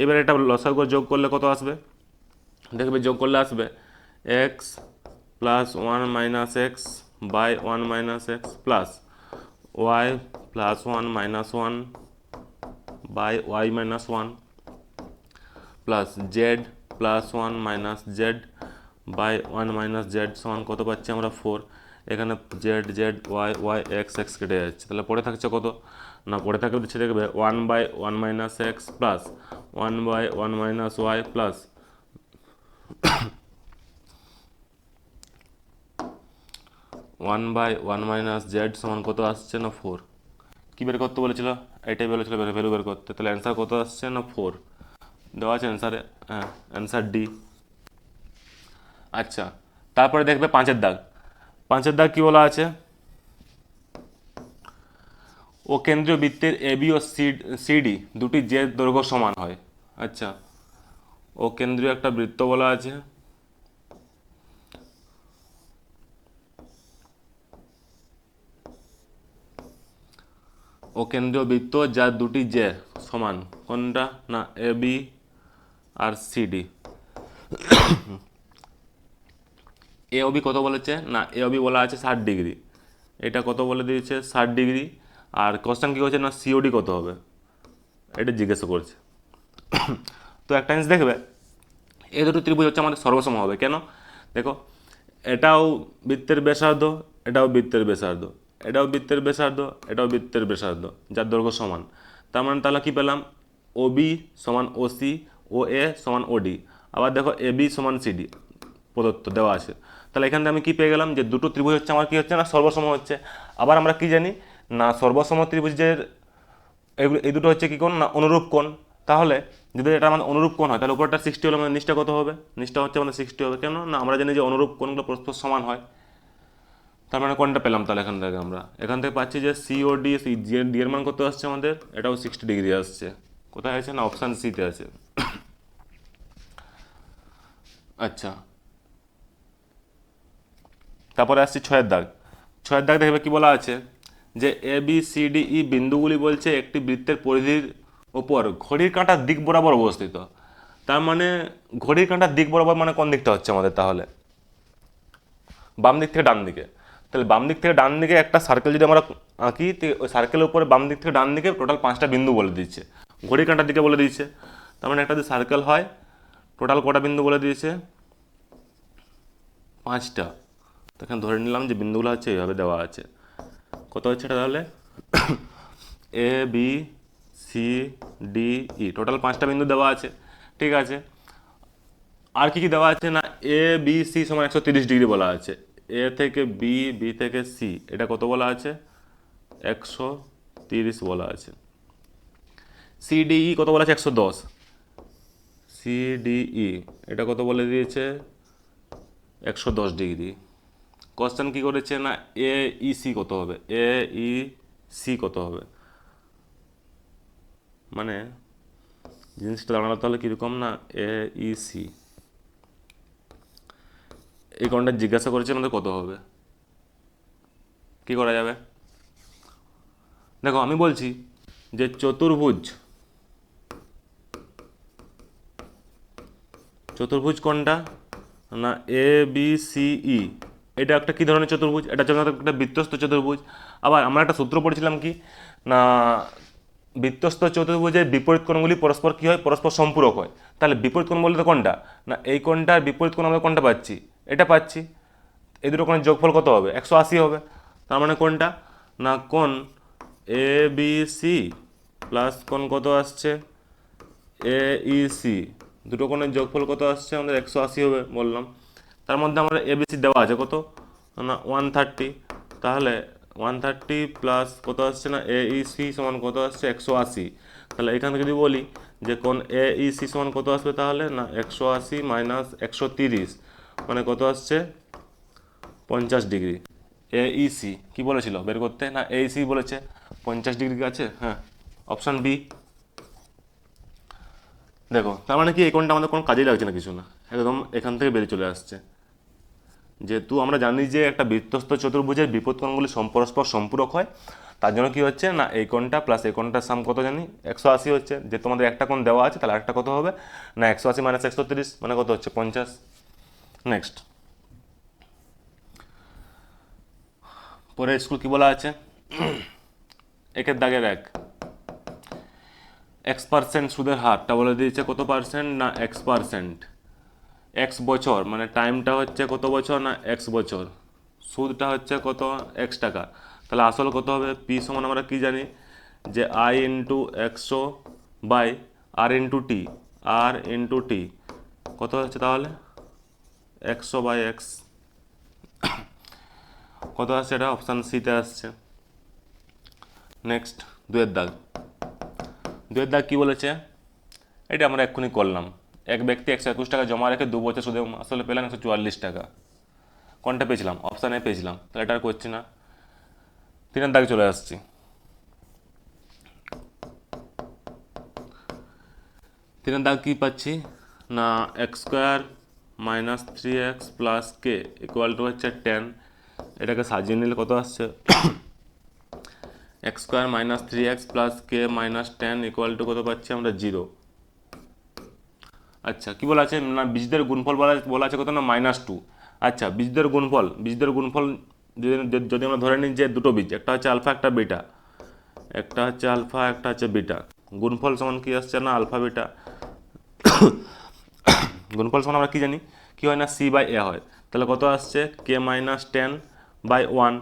এবার এটা লসাগু যোগ করলে কত আসবে, দেখবে যোগ করলে আসবে x plus 1 - x by 1 - x plus y plus 1 - 1 by y - 1 plus z plus 1 - z by 1 - z সমান কত পাচ্ছি আমরা 4। এখানে z z y y x x কেটে যাচ্ছে, তাহলে পড়ে থাকছে কত না, পড়ে থাকলে দিচ্ছে দেখবে 1/1 - x plus 1/1 - y plus 1/1 - z সমান কত আসছে না 4। কী বের করতে বলেছিল, এটাই বলেছিল ভ্যালু বের করতে, তাহলে অ্যান্সার কত আসছে না 4 দেওয়া আছে অ্যান্সারে। হ্যাঁ, অ্যান্সার ডি। আচ্ছা, তারপরে দেখবে 5এর দাগ। 5এর দাগ কি বলা আছে, ও কেন্দ্রীয় বৃত্তের এবি ও সিডি দুটি যে দৈর্ঘ্য সমান হয়। আচ্ছা, ও কেন্দ্রীয় একটা বৃত্ত বলা আছে, ও কেন্দ্রীয় বৃত্ত যার দুটি যে সমান, কোনটা না এ বি আর সিডি। এ অবি কত বলেছে না, এ অবি বলা আছে 60 ডিগ্রি, এটা কত বলে দিয়েছে 60 ডিগ্রি। আর কোশ্চেন কী করছে না সিওডি কত হবে এটা জিজ্ঞাসা করছে। তো একটা জিনিস দেখবে এই দুটো ত্রিভুজ হচ্ছে আমাদের সর্বসম হবে। কেন দেখো, এটাও বৃত্তের ব্যাসার্ধ, এটাও বৃত্তের ব্যাসার্ধ, এটাও বৃত্তের ব্যাসার্ধ, এটাও বৃত্তের ব্যাসার্ধ, যার দৈর্ঘ্য সমান। তার মানে তাহলে কী পেলাম, ও বি সমান ও সি, ও এ সমান ওডি। আবার দেখো এ বি সমান সিডি প্রদত্ত দেওয়া আছে। তাহলে এখান থেকে আমি কী পেয়ে গেলাম, যে দুটো ত্রিভুজ হচ্ছে আমার কী হচ্ছে না সর্বসম হচ্ছে। আবার আমরা কি জানি না সর্বসম ত্রিভুজের এই দুটো হচ্ছে কী কোণ না অনুরূপ কোণ। তাহলে যদি এটা আমাদের অনুরূপ কোণ হয় তাহলে উপরটা 60 হলে আমাদের নিচটা কত হবে, নিচটা হচ্ছে আমাদের 60 হবে। কেন না আমরা জানি যে অনুরূপ কোণগুলো পরস্পর সমান হয়। তার মানে কোনটা পেলাম তাহলে এখান থেকে পাচ্ছি যে সিওডি ডি এর মান কত আসছে আমাদের, এটাও 60 ডিগ্রি আসছে। কোথায় আছে না অপশান সিতে আছে। আচ্ছা, তারপরে আসছি ছয়ের দাগ। ছয়ের দাগ দেখবে কি বলা আছে, যে এ বি সি ডি ই বিন্দুগুলি বলছে একটি বৃত্তের পরিধির ওপর ঘড়ির কাঁটার দিক বরাবর অবস্থিত। তার মানে ঘড়ির কাঁটার দিক বরাবর মানে কোন দিকটা হচ্ছে আমাদের, তাহলে বাম দিক থেকে ডান দিকে। তাহলে বাম দিক থেকে ডান দিকে একটা সার্কেল যদি আমরা আঁকি, ওই সার্কেলের উপরে বাম দিক থেকে ডান দিকে টোটাল 5টা বিন্দু বলে দিচ্ছে, ঘড়ির কাঁটার দিকে বলে দিচ্ছে। তার মানে একটা যদি সার্কেল হয় টোটাল কটা বিন্দু বলে দিয়েছে, 5টা। তখন ধরে নিলাম যে বিন্দুগুলো হচ্ছে এইভাবে দেওয়া আছে। কত হচ্ছে এটা তাহলে, A B C D E total 5টা বিন্দু দেওয়া আছে। ঠিক আছে, আর কি কি দেওয়া আছে না এ বি সি সমান 130 ডিগ্রি বলা আছে। এ থেকে বি, বি থেকে সি এটা কত বলা আছে, 130 বলা আছে। সিডিই কত বলা আছে, 110। সিডিই এটা কত বলে দিয়েছে, 110 ডিগ্রি। কোশ্চেন কি করেছে না এ ই সি কত হবে, এ ই সি কত হবে, মানে জিনিসটা দাঁড়ানো তাহলে কীরকম না এ ই সি এই কোণটা জিজ্ঞাসা করেছে আমাদের কত হবে, কি করা যাবে। দেখো আমি বলছি যে চতুর্ভুজ কোনটা না এ বি সি ই এটা একটা কী ধরনের চতুর্ভুজ, এটা হচ্ছে একটা বৃত্তস্থ চতুর্ভুজ। আবার আমরা একটা সূত্র পড়েছিলাম কি না বৃত্তস্থ চতুর্ভুজের বিপরীত কোণগুলি পরস্পর কী হয়, পরস্পর সম্পূরক হয়। তাহলে বিপরীত কোণ বলতে কোনটা না এই কোণটার বিপরীত কোণ আমরা কোনটা পাচ্ছি, এটা পাচ্ছি। এই দুটো কোণের যোগফল কত হবে, 180 হবে। তার মানে কোনটা না কোণ এ বি সি প্লাস কোণ কত আসছে এ ই সি, দুটো কোণের যোগফল কত আসছে আমাদের 180 হবে বললাম। তার মধ্যে আমাদের এবিসি দেওয়া আছে কত না 130। তাহলে 130 প্লাস কত আসছে না এ ই সি সমান কত আসছে 180। তাহলে এখান থেকে যদি বলি যে কোন এ ই সি সমান কত আসবে তাহলে না 180 মাইনাস 130 মানে কত আসছে 50 ডিগ্রি। এ ই সি কী বলেছিল বের করতে না এ ই সি বলেছে 50 ডিগ্রি আছে, হ্যাঁ অপশান বি। দেখো তার মানে কি এই কোণটা আমাদের কোনো কাজেই লাগছে না, কিছু না, একদম এখান থেকে বেরিয়ে চলে আসছে। যেহেতু আমরা জানি যে একটা বৃত্তস্থ চতুর্ভুজের বিপরীত কোণগুলি পরস্পর সম্পূরক হয়, তার জন্য কি হচ্ছে না এই কোণটা প্লাস এই কোণটার সাম কত জানি 180 হচ্ছে। যে তোমাদের একটা কোণ দেওয়া আছে তাহলে আরেকটা কত হবে না 180 মাইনাস 130 মানে কত হচ্ছে 50। নেক্সট পরে স্কুল কি বলা আছে, একের দাগের 1 X% সুদের হারটা বলে দিয়েছে কত পার্সেন্ট না X%। এক্স বছর মানে টাইমটা হচ্ছে কত বছর না এক্স বছর, সুদটা হচ্ছে কত এক্স টাকা। তাহলে আসল কত হবে, পি সমান আমরা কি জানি যে I into 100 by R into T, R into T কত হচ্ছে তাহলে 100 বাই এক্স। কত আসছে এটা অপশান সিতে আসছে। নেক্সট দুয়ের দাগ কী বলেছে, এটা আমরা এক্ষুনি করলাম। এক ব্যক্তি 121 টাকা জমা রেখে 2 বছর সুদে আসলে পেলাম 144 টাকা। কোনটা পেয়েছিলাম, অপশানে পেয়েছিলাম, তাহলে এটা আর করছি না। 3 দাগে চলে আসছি। 3 দাগ কী পাচ্ছি না x² minus 3x plus K equal to হচ্ছে 10। এটাকে সাজিয়ে নিলে কত আসছে x² minus 3x plus K minus 10 equal to কত পাচ্ছি আমরা 0। আচ্ছা কী বলা আছে না বীজদের গুণফল বলা আছে কত না -2। আচ্ছা বীজদের গুণফল যদি আমরা ধরে নিই যে দুটো বীজ, একটা হচ্ছে আলফা একটা বিটা, একটা হচ্ছে আলফা, একটা হচ্ছে বিটা। গুণফল সমান কি আসছে না আলফা বিটা। গুণফল সমান আমরা কি জানি, কি হয় না সি বাই এ হয়। তাহলে কত আসছে k-10/1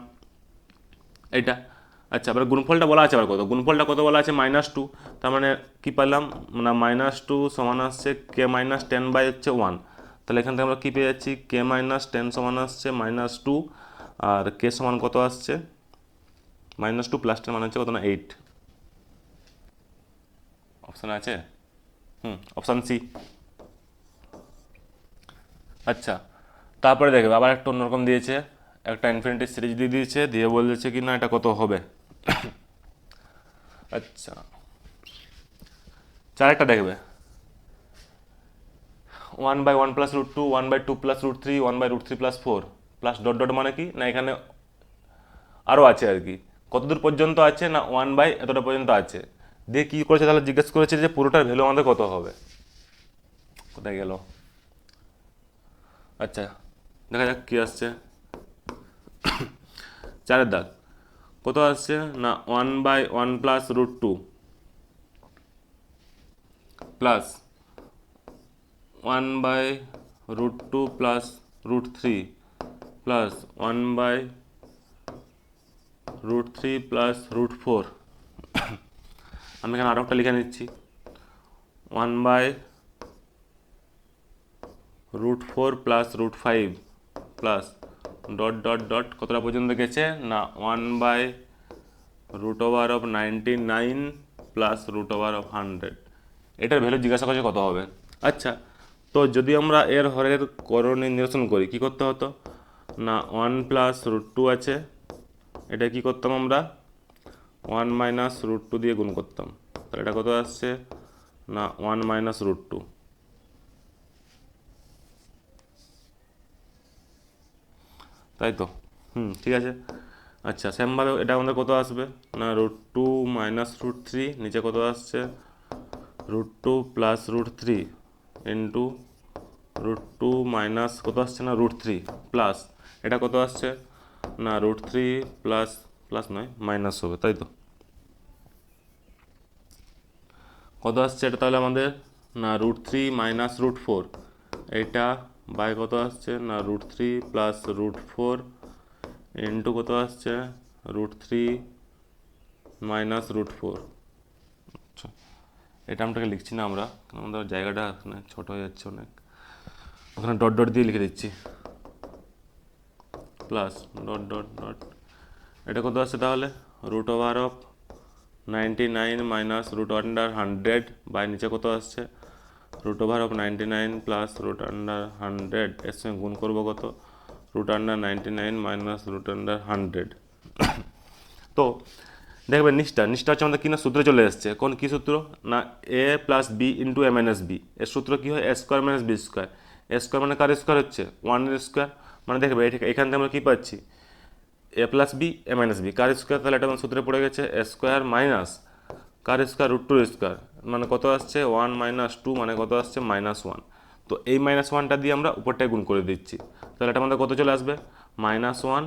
এইটা। আচ্ছা, এবার গুণফলটা বলা আছে আবার কত, গুণফলটা কত বলা আছে -2। তার মানে কি পেলাম না -2 সমান আসছে k-10/1। তাহলে এখান থেকে আমরা কি পেয়ে যাচ্ছি, k-10 সমান আসছে -2, আর k সমান কত আসছে -2 + 10 মানে হচ্ছে কত না 8। অপশান আছে, অপশান সি। আচ্ছা, তারপরে দেখবে আবার একটা অন্যরকম দিয়েছে, একটা ইনফিনিটি সিরিজ দিয়ে দিয়েছে, দিয়ে বলেছে কি না এটা কত হবে। আচ্ছা, চারটা দেখবে 1/1 + √2, 1/2 + √3, 1/√3 + 4 প্লাস ডট ডট মানে কি না এখানে আরও আছে আর কি। কতদূর পর্যন্ত আছে না 1/এতটা পর্যন্ত আছে। দিয়ে কী করেছে তাহলে জিজ্ঞেস করেছে যে পুরোটার ভ্যালু আমাদের কত হবে। কোথায় গেল, আচ্ছা দেখা যাক কী আসছে। চারের দাগ কত আসছে না 1/1 + √2 প্লাস 1/√2 + √3 প্লাস 1/√3 + √4। আমি এখানে আরও একটা লিখে নিচ্ছি 1/√4 + √5 প্লাস ডট ডট ডট কতটা পর্যন্ত গেছে না 1/√99 প্লাস √100। এটার ভ্যালু জিজ্ঞাসা করছে কত হবে। আচ্ছা, তো যদি আমরা এর হরের করণীয় নিরসন করি কি করতে হতো না 1 + √2 আছে, এটা কি করতাম আমরা 1 - √2 দিয়ে গুণ করতাম। তাহলে এটা কত আসছে না 1 - √2, তাই তো, ঠিক আছে। আচ্ছা, সেমভাবে এটা আমাদের কত আসবে না √2 - √3, নিচে কত আসছে √2 + √3 ইন্টু √2 মাইনাস কত আসছে না √3 প্লাস এটা কত আসছে না √3 প্লাস প্লাস নয় মাইনাস হবে, তাই তো। কত আসছে এটা তাহলে আমাদের না √3 - √4, এইটা বাই কত আসছে না √3 + √4 ইন্টু কত আসছে √3 - √4। আচ্ছা, এটা আমটাকে লিখছি না আমরা, কারণ আমাদের জায়গাটা এখানে ছোটো হয়ে যাচ্ছে অনেক, ওখানে ডট ডট দিয়ে লিখে দিচ্ছি প্লাস ডট ডট ডট। এটা কত আসছে তাহলে √99 মাইনাস √100 বাই নিচে কত আসছে √99 প্লাস √100, এর সঙ্গে গুণ করবো কত √99 মাইনাস √100। তো দেখবে নিচটা হচ্ছে আমাদের কি না সূত্রে চলে এসছে, কোন কি সূত্র না a + b × a - b। এর সূত্র কি হয় a² - b²। a² মানে কার স্কোয়ার হচ্ছে 1 এর স্কোয়ার। মানে দেখবে এখান থেকে আমরা কী পাচ্ছি a + b a - b car square, তাহলে এটা আমার সূত্রে পড়ে গেছে a² মাইনাস কার স্কোয়ার √2 এর স্কোয়ার মানে কত আসছে 1 - 2 মানে কত আসছে -1। তো এই -1টা দিয়ে আমরা উপরটায় গুণ করে দিচ্ছি, তাহলে এটা আমাদের কত চলে আসবে -1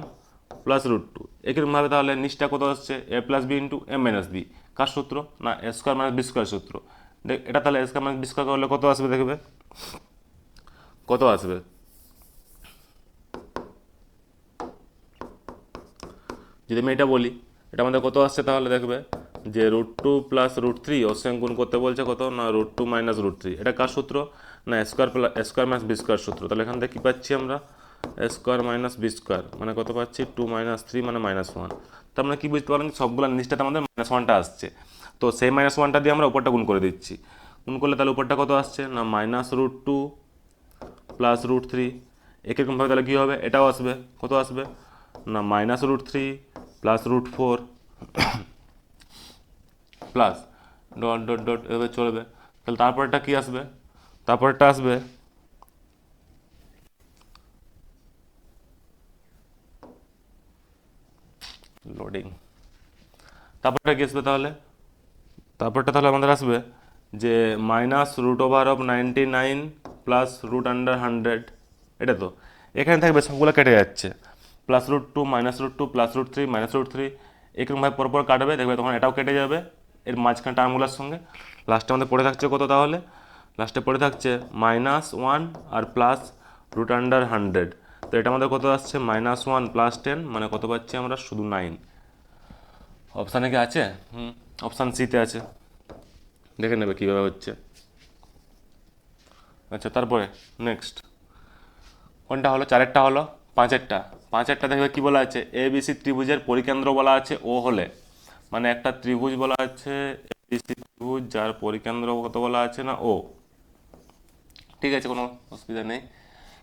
প্লাস √2। একইরকমভাবে তাহলে নিচটা কত আসছে a + b × a - b কার সূত্র না a² - b² সূত্র। দেখ এটা তাহলে a² - b² করলে কত আসবে দেখবে কত আসবে যদি আমি এটা বলি এটা আমাদের কত আসছে তাহলে দেখবে যে √2 + √3 ওর সঙ্গে গুণ করতে বলছে কত না √2 - √3। এটা কার সূত্র না a² - b² সূত্র। তাহলে এখান থেকে কী পাচ্ছি আমরা a² - b² মানে কত পাচ্ছি 2 - 3 মানে -1। তার মানে কী বুঝতে পারলেন সবগুলো নিচটাতে আমাদের -1টা আসছে, তো সেই -1টা দিয়ে আমরা উপরটা গুণ করে দিচ্ছি। গুণ করলে তাহলে উপরটা কত আসছে না -√2 প্লাস √3। একইরকমভাবে তাহলে কী হবে এটাও আসবে কত আসবে না -√3 plus √4 plus dot dot dot এভাবে চলবে। তাহলে তারপরটা কি আসবে তারপরটা আসবে লোডিং। তারপরটা কি আসবে তাহলে তারপরটা তাহলে আমাদের আসবে যে -√99 প্লাস √100। এটা তো এখানে থাকবে সবগুলো কেটে যাচ্ছে +√2 - √2 প্লাস √3 - √3। এরকমভাবে পরপর কাটবে, দেখবে তখন এটাও কেটে যাবে এর মাঝখানে টার্মগুলোর সঙ্গে। লাস্টে আমাদের পড়ে থাকছে কত তাহলে? লাস্টে পড়ে থাকছে -1 আর প্লাস √100। তো এটা আমাদের কত আসছে? -1 + 10, মানে কত পাচ্ছি আমরা? শুধু 9। অপশানে কি আছে? অপশান সিতে আছে, দেখে নেবে কীভাবে হচ্ছে। আচ্ছা, তারপরে নেক্সট কোনটা হলো? 4-এরটা হলো। 5-এরটা, 5-এরটা দেখবে কি বলা আছে? ABC ত্রিভুজের পরিকেন্দ্র বলা আছে ও হলে, মানে একটা ত্রিভুজ বলা আছে ABC ত্রিভুজ, যার পরিকেন্দ্র কত বলা আছে না ও। ঠিক আছে, কোনো অসুবিধা নেই।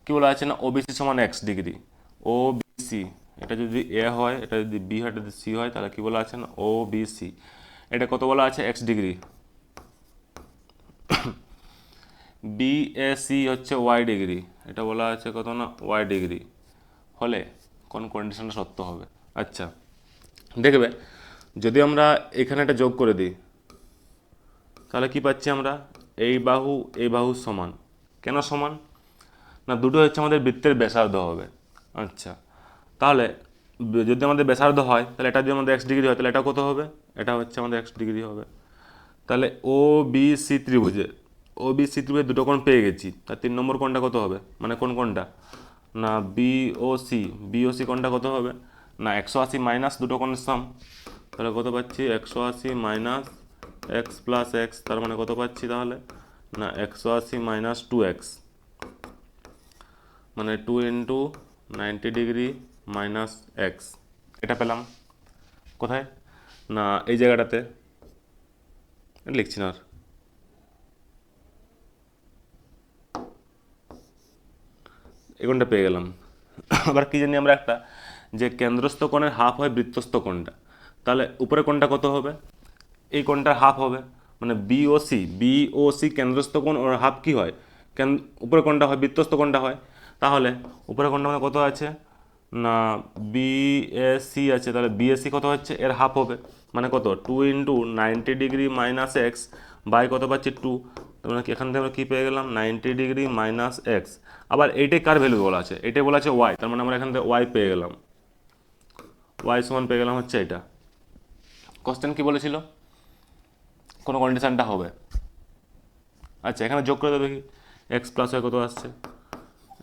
কি বলা আছে না OBC সমান x ডিগ্রি। OBC, এটা যদি এ হয়, এটা যদি বি হয়, এটা যদি সি হয়, তাহলে কি বলা আছে না OBC। এটা কত বলা আছে? x degree. BAC হচ্ছে y ডিগ্রি, এটা বলা আছে কত না y ডিগ্রি হলে কোন কন্ডিশনটা সত্য হবে? আচ্ছা, দেখবে যদি আমরা এখানে একটা যোগ করে দিই তাহলে কি পাচ্ছি আমরা? এই বাহু সমান। কেন সমান? না, দুটো হচ্ছে আমাদের বৃত্তের ব্যাসার্ধ হবে। আচ্ছা, তাহলে যদি আমাদের ব্যাসার্ধ হয় তাহলে এটা যদি আমাদের x ডিগ্রি হয় তাহলে এটা কত হবে? এটা হচ্ছে আমাদের x ডিগ্রি হবে। তাহলে OBC ত্রিভুজের দুটো কোণ পেয়ে গেছি, তার 3 নম্বর কোণটা কত হবে? মানে কোনটা না BOC কোণটা কত হবে? না 180 মাইনাস দুটো কোণের সম, তাহলে কত পাচ্ছি? 180 মাইনাস x প্লাস এক্স, তার মানে কত পাচ্ছি তাহলে? না 180 মাইনাস 2x, মানে 2 ইন্টু 90 ডিগ্রি মাইনাস এক্স। এটা পেলাম কোথায়? না এই জায়গাটাতে, লিখছি না আর। এগুলোটা পেয়ে গেলাম। আবার কি জানি আমরা একটা, যে কেন্দ্রস্থ কোণের হাফ হয় বৃত্তস্থ কোণটা, তাহলে উপরে কোণটা কত হবে? এই কোণটার হাফ হবে, মানে বিওসি কেন্দ্রস্থ কোণ, ওর হাফ কি হয়? উপরে কোণটা হয় বৃত্তস্থ কোণটা হয়। তাহলে উপরে কোণটা মানে কত আছে? না বিএসি আছে, তাহলে বিএসি কত হচ্ছে? এর হাফ হবে, মানে কত? 2 into 90 degree minus x by কত পাচ্ছি? 2। তার মানে এখান থেকে আমরা কী পেয়ে গেলাম? 90 ডিগ্রি মাইনাস এক্স। আবার এইটাই কার ভ্যালু বলা আছে? এটাই বলা আছে ওয়াই, তার মানে আমরা এখান থেকে ওয়াই পেয়ে গেলাম। ওয়াই সমান পেয়ে গেলাম হচ্ছে এটা। কোশ্চেন কি বলেছিল? কোনো কন্ডিশনটা হবে। আচ্ছা, এখানে যোগ করে দেবো দেখি। এক্স প্লাস ওয়াই কত আসছে?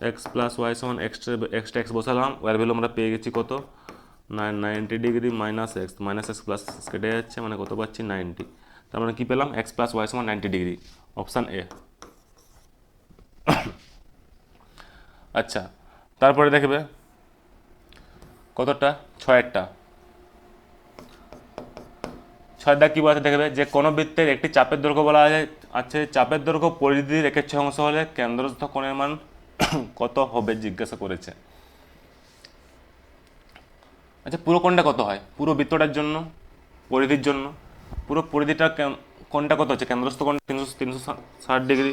এক্স প্লাস ওয়াই সমান এক্সটা এক্স বসালাম, ওয়ার ভ্যালু আমরা পেয়ে গেছি কত? 90 ডিগ্রি মাইনাস এক্স প্লাস কেটে যাচ্ছে, মানে কত পাচ্ছি? 90। তার মানে কী পেলাম? এক্স প্লাস ওয়াই সমান 90 ডিগ্রি, অপশান এ। আচ্ছা, তারপরে দেখবে কতটা? 6-এরটা। 6 কী বলা আছে দেখবে, যে কোনো বৃত্তের একটি চাপের দৈর্ঘ্য বলা আছে চাপের দৈর্ঘ্য পরিধির একের 6 অংশ হলে কেন্দ্রস্থ কোণের মান কত হবে জিজ্ঞাসা করেছে। আচ্ছা, পুরো কোণটা কত হয়? পুরো বৃত্তটার জন্য, পরিধির জন্য পুরো পরিধিটা কোণটা কত হচ্ছে? কেন্দ্রস্থ কোণ 360 ডিগ্রি।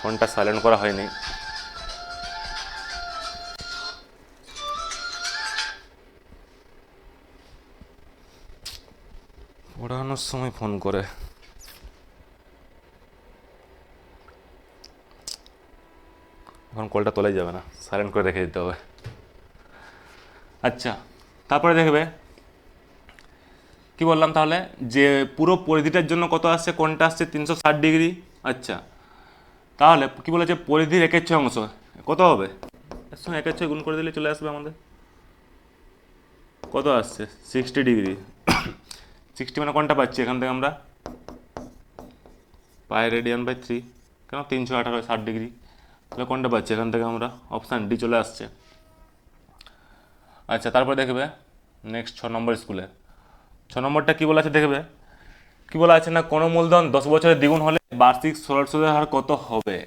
ফোনটা সাইলেন্ট করা হয়নি। পড়ানোর সময় ফোন করে। এখন কলটা তোলাই যাবে না, সাইলেন্ট করে রেখে দিতে হবে। আচ্ছা, তারপরে দেখবে কি বললাম তাহলে, যে পুরো পরিধিটার জন্য কত আসছে? কোণটা আসছে 360 ডিগ্রি। আচ্ছা, তাহলে কি বলেছে? পরিধির একের 6 অংশ কত হবে? এর সঙ্গে একের 6 গুণ করে দিলে চলে আসবে আমাদের। কত আসছে? 60 ডিগ্রি। 60 মানে কোনটা পাচ্ছি এখান থেকে আমরা? Pi radian by 3। কেন? 318 60 ডিগ্রি। তাহলে কোনটা পাচ্ছি এখান থেকে আমরা? অপশান ডি চলে আসছে। আচ্ছা, তারপরে দেখবে নেক্সট 6 নম্বর স্কুলে। 6 নম্বরটা কী বলা আছে দেখবে, কি বলা আছে না কোনো মূলধন 10 বছরের দ্বিগুণ হলে বার্ষিক সরল সুদের হার কত হবে?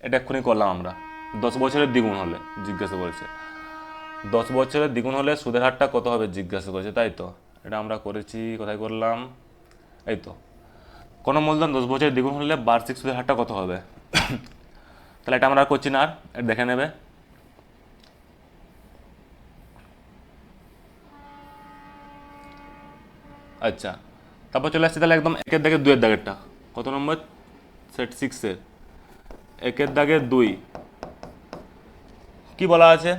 এটা এক্ষুনি করলাম আমরা। 10 বছরের দ্বিগুণ হলে জিজ্ঞাসা করেছে, 10 বছরের দ্বিগুণ হলে সুদের হারটা কত হবে জিজ্ঞাসা করেছে, তাই তো? এটা আমরা করেছি, কোথায় করলাম? এই তো, কোনো মূলধন 10 বছরের দ্বিগুণ হলে বার্ষিক সুদের হারটা কত হবে? তাহলে এটা আমরা আর করছি না, আর এটা দেখে নেবে। আচ্ছা, তারপর চলে আসছে তাহলে একদম একের দাগে 2-এর দাগেরটা। কত নম্বর? সেট 6-এর একের দাগে 2। কি বলা আছে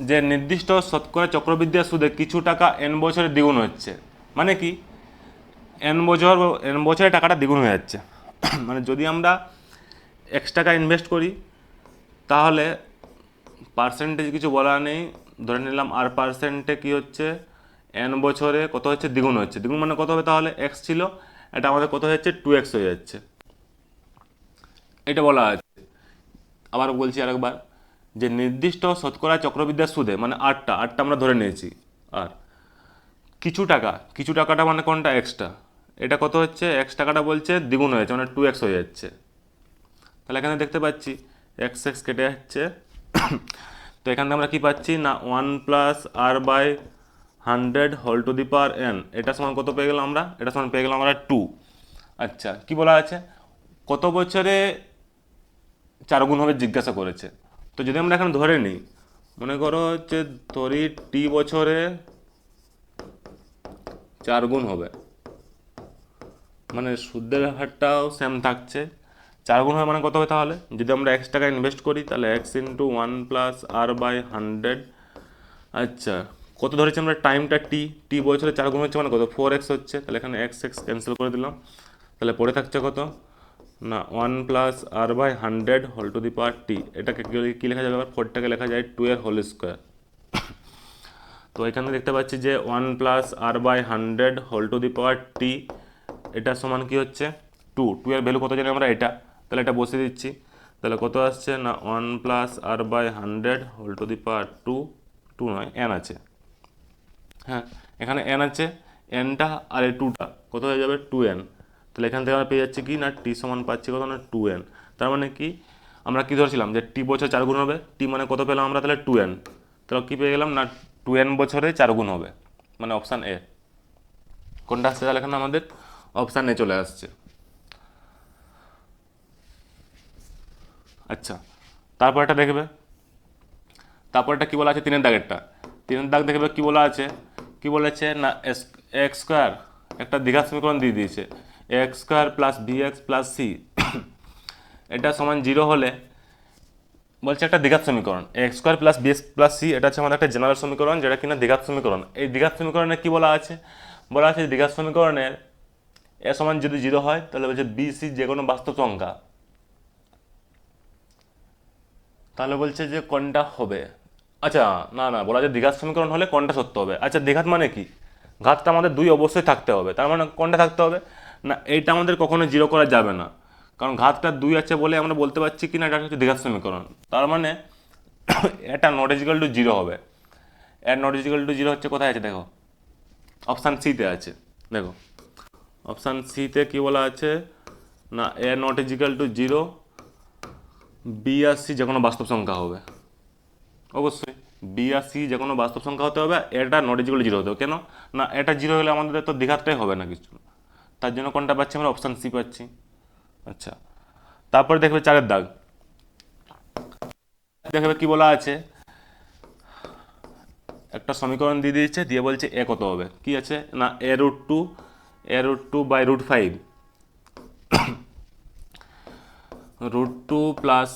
যে নির্দিষ্ট শতকরা চক্রবৃদ্ধি সুদে কিছু টাকা এন বছরে দ্বিগুণ হচ্ছে, মানে কি এন বছরে টাকাটা দ্বিগুণ হয়ে যাচ্ছে। মানে যদি আমরা এক্স টাকা ইনভেস্ট করি তাহলে পার্সেন্টেজ কিছু বলা নেই, ধরে নিলাম আর পার্সেন্টে কি হচ্ছে এন বছরে কত হচ্ছে দ্বিগুণ হচ্ছে। দ্বিগুণ মানে কত হবে, তাহলে এক্স ছিল এটা আমাদের কত হচ্ছে 2x হয়ে যাচ্ছে, এটা বলা আছে। আবার বলছি আরেকবার, যে নির্দিষ্ট শতকরা চক্রবৃদ্ধির সুদে মানে আটটা আমরা ধরে নিয়েছি, আর কিছু টাকাটা মানে কোনটা এক্সট্রা, এটা কত হচ্ছে এক্স টাকাটা বলছে দ্বিগুণ হয়েছে মানে 2x হয়ে যাচ্ছে। তাহলে এখানে দেখতে পাচ্ছি এক্স এক্স কেটে যাচ্ছে। তো এখান থেকে আমরা কি পাচ্ছি না 1+r/100 এটা সমান কত পেয়ে গেলাম আমরা, এটা সমান পেয়ে গেলাম আমরা 2। আচ্ছা কি বলা আছে কত বছরে 4 গুণ হবে জিজ্ঞাসা করেছে। তো যদি আমরা এখানে ধরে নিই, মনে করো যে ধরি টি বছরে 4 গুণ হবে, মানে সুদের হারটাও সেম থাকছে। 4 গুণ হয় মানে কত হবে, তাহলে যদি আমরা এক্স টাকা ইনভেস্ট করি তাহলে এক্স ইন্টু 1+r/100। আচ্ছা কত ধরেছি আমরা টাইমটা টি বছরে 4 গুণ হচ্ছে মানে কত 4x হচ্ছে, তাহলে এখানে এক্স এক্স ক্যান্সেল করে দিলাম। তাহলে পড়ে থাকছে কত না 1+r/100 এটাকে কী লেখা যাবে, আবার 4টাকে লেখা যায় 2 এর হোল স্কোয়ার। তো এখানে দেখতে পাচ্ছি যে 1+r/100 এটা সমান কি হচ্ছে 2 এর ভ্যালু কত জানি আমরা, এটা তাহলে এটা বসিয়ে দিচ্ছি। তাহলে কত আসছে না 1+r/100 নয় n আছে, হ্যাঁ এখানে n আছে, nটা আর এই 2টা কত হয়ে যাবে 2n। তাহলে এখান থেকে আমরা পেয়ে যাচ্ছি কি না টি সমান পাচ্ছি কত না 2n। তার মানে কি আমরা কি ধরছিলাম যে টি বছর 4 গুণ হবে, টি মানে কত পেলাম আমরা তাহলে 2n। তাহলে কী পেয়ে গেলাম না 2n বছরে 4 গুণ হবে, মানে অপশান এ। কোনটা আসছে তাহলে এখানে আমাদের অপশান এ চলে আসছে। আচ্ছা তারপরটা দেখবে, তারপরটা কী বলা আছে 3-এর দাগেরটা, 3-এর দাগ দেখবে কী বলা আছে, কি বলেছে না এক্স স্কোয়ার একটা দ্বিঘাত সমীকরণ দিয়ে দিয়েছে, x square plus b x plus c এটা সমান 0 হলে বলছে একটা দ্বিঘাত সমীকরণ x square plus b x plus c, এটা হচ্ছে আমাদের একটা জেনারেল সমীকরণ যেটা কিনা দ্বিঘাত সমীকরণ। এই দ্বিঘাত সমীকরণে কি বলা আছে, বলা আছে দ্বিঘাত সমীকরণের এ সমান যদি 0 হয় তাহলে বলছে বি সি যে কোনো বাস্তব সংখ্যা, তাহলে বলছে যে কোনটা হবে। আচ্ছা না বলা যায় দ্বিঘাত সমীকরণ হলে কোনটা সত্য হবে। আচ্ছা দ্বিঘাত মানে কি, ঘাতটা আমাদের 2 অবশ্যই থাকতে হবে, তার মানে কোনটা থাকতে হবে না এইটা আমাদের কখনো 0 করা যাবে না, কারণ ঘাতটা 2 আছে বলে আমরা বলতে পারছি কি না এটা হচ্ছে দ্বিঘাত সমীকরণ। তার মানে এটা নট ইজিক্যাল টু 0 হবে। এর নট ইজিক্যাল টু 0 হচ্ছে কোথায় আছে দেখো, অপশান সিতে আছে। দেখো অপশান সিতে কি বলা আছে না A not equal to 0, B আর সি যে কোনো বাস্তব সংখ্যা হবে, অবশ্যই বি আর সি যে কোনো বাস্তব সংখ্যা হতে হবে, এটা নট ইজিক্যাল টু 0 হতে হবে। কেন না এটা 0 হলে আমাদের তো দ্বিঘাতটাই হবে না কিছু, তার জন্য কোনটা পাচ্ছি আমরা অপশান সি পাচ্ছি। আচ্ছা তারপরে দেখবে 4-এর দাগ, দেখবে কি বলা আছে একটা সমীকরণ দিয়ে দিয়েছে, দিয়ে বলছে এ কত হবে, কি আছে না a√2 √2 প্লাস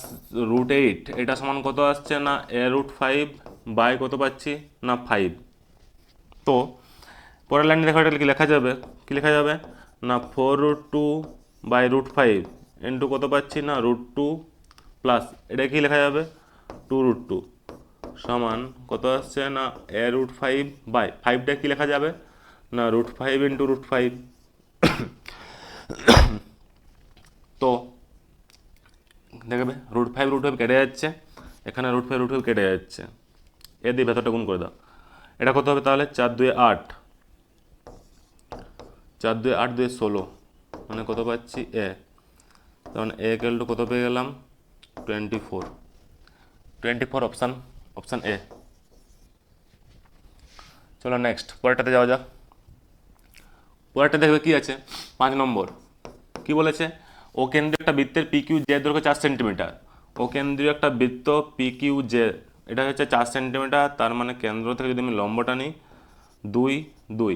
√8 এটা সমান কত আসছে না a√5 বাই কত পাচ্ছি না 5। তো পরের লাইনে দেখো এটা কি লেখা যাবে, কি লেখা যাবে না 4√2/√5 ইন্টু কত পাচ্ছি না √2 প্লাস এটা কি লেখা যাবে 2√2 সমান কত আসছে না a√5 বাই 5টা কি লেখা যাবে না √5 ইন্টু √5। তো দেখবে √5 কেটে যাচ্ছে, এখানে √5 কেটে যাচ্ছে, এ দিয়ে ভেতরটা গুণ করে দাও, এটা কত হবে তাহলে 4×2 8, 4×2 8×2 16, মানে কত পাচ্ছি এ, তখন এ ইকুয়াল টু কত পেয়ে গেলাম 24 অপশান এ। চলো নেক্সট পরেরটাতে যাওয়া যাক। পরেরটা দেখবে কি আছে 5 নম্বর, কি বলেছে ও কেন্দ্রীয় একটা বৃত্তের পি কিউ জে দৈর্ঘ্য 4 সেন্টিমিটার, ও কেন্দ্রীয় একটা বৃত্ত পি কিউ জে এটা হচ্ছে 4 সেন্টিমিটার, তার মানে কেন্দ্র থেকে যদি আমি লম্বটা নিই 2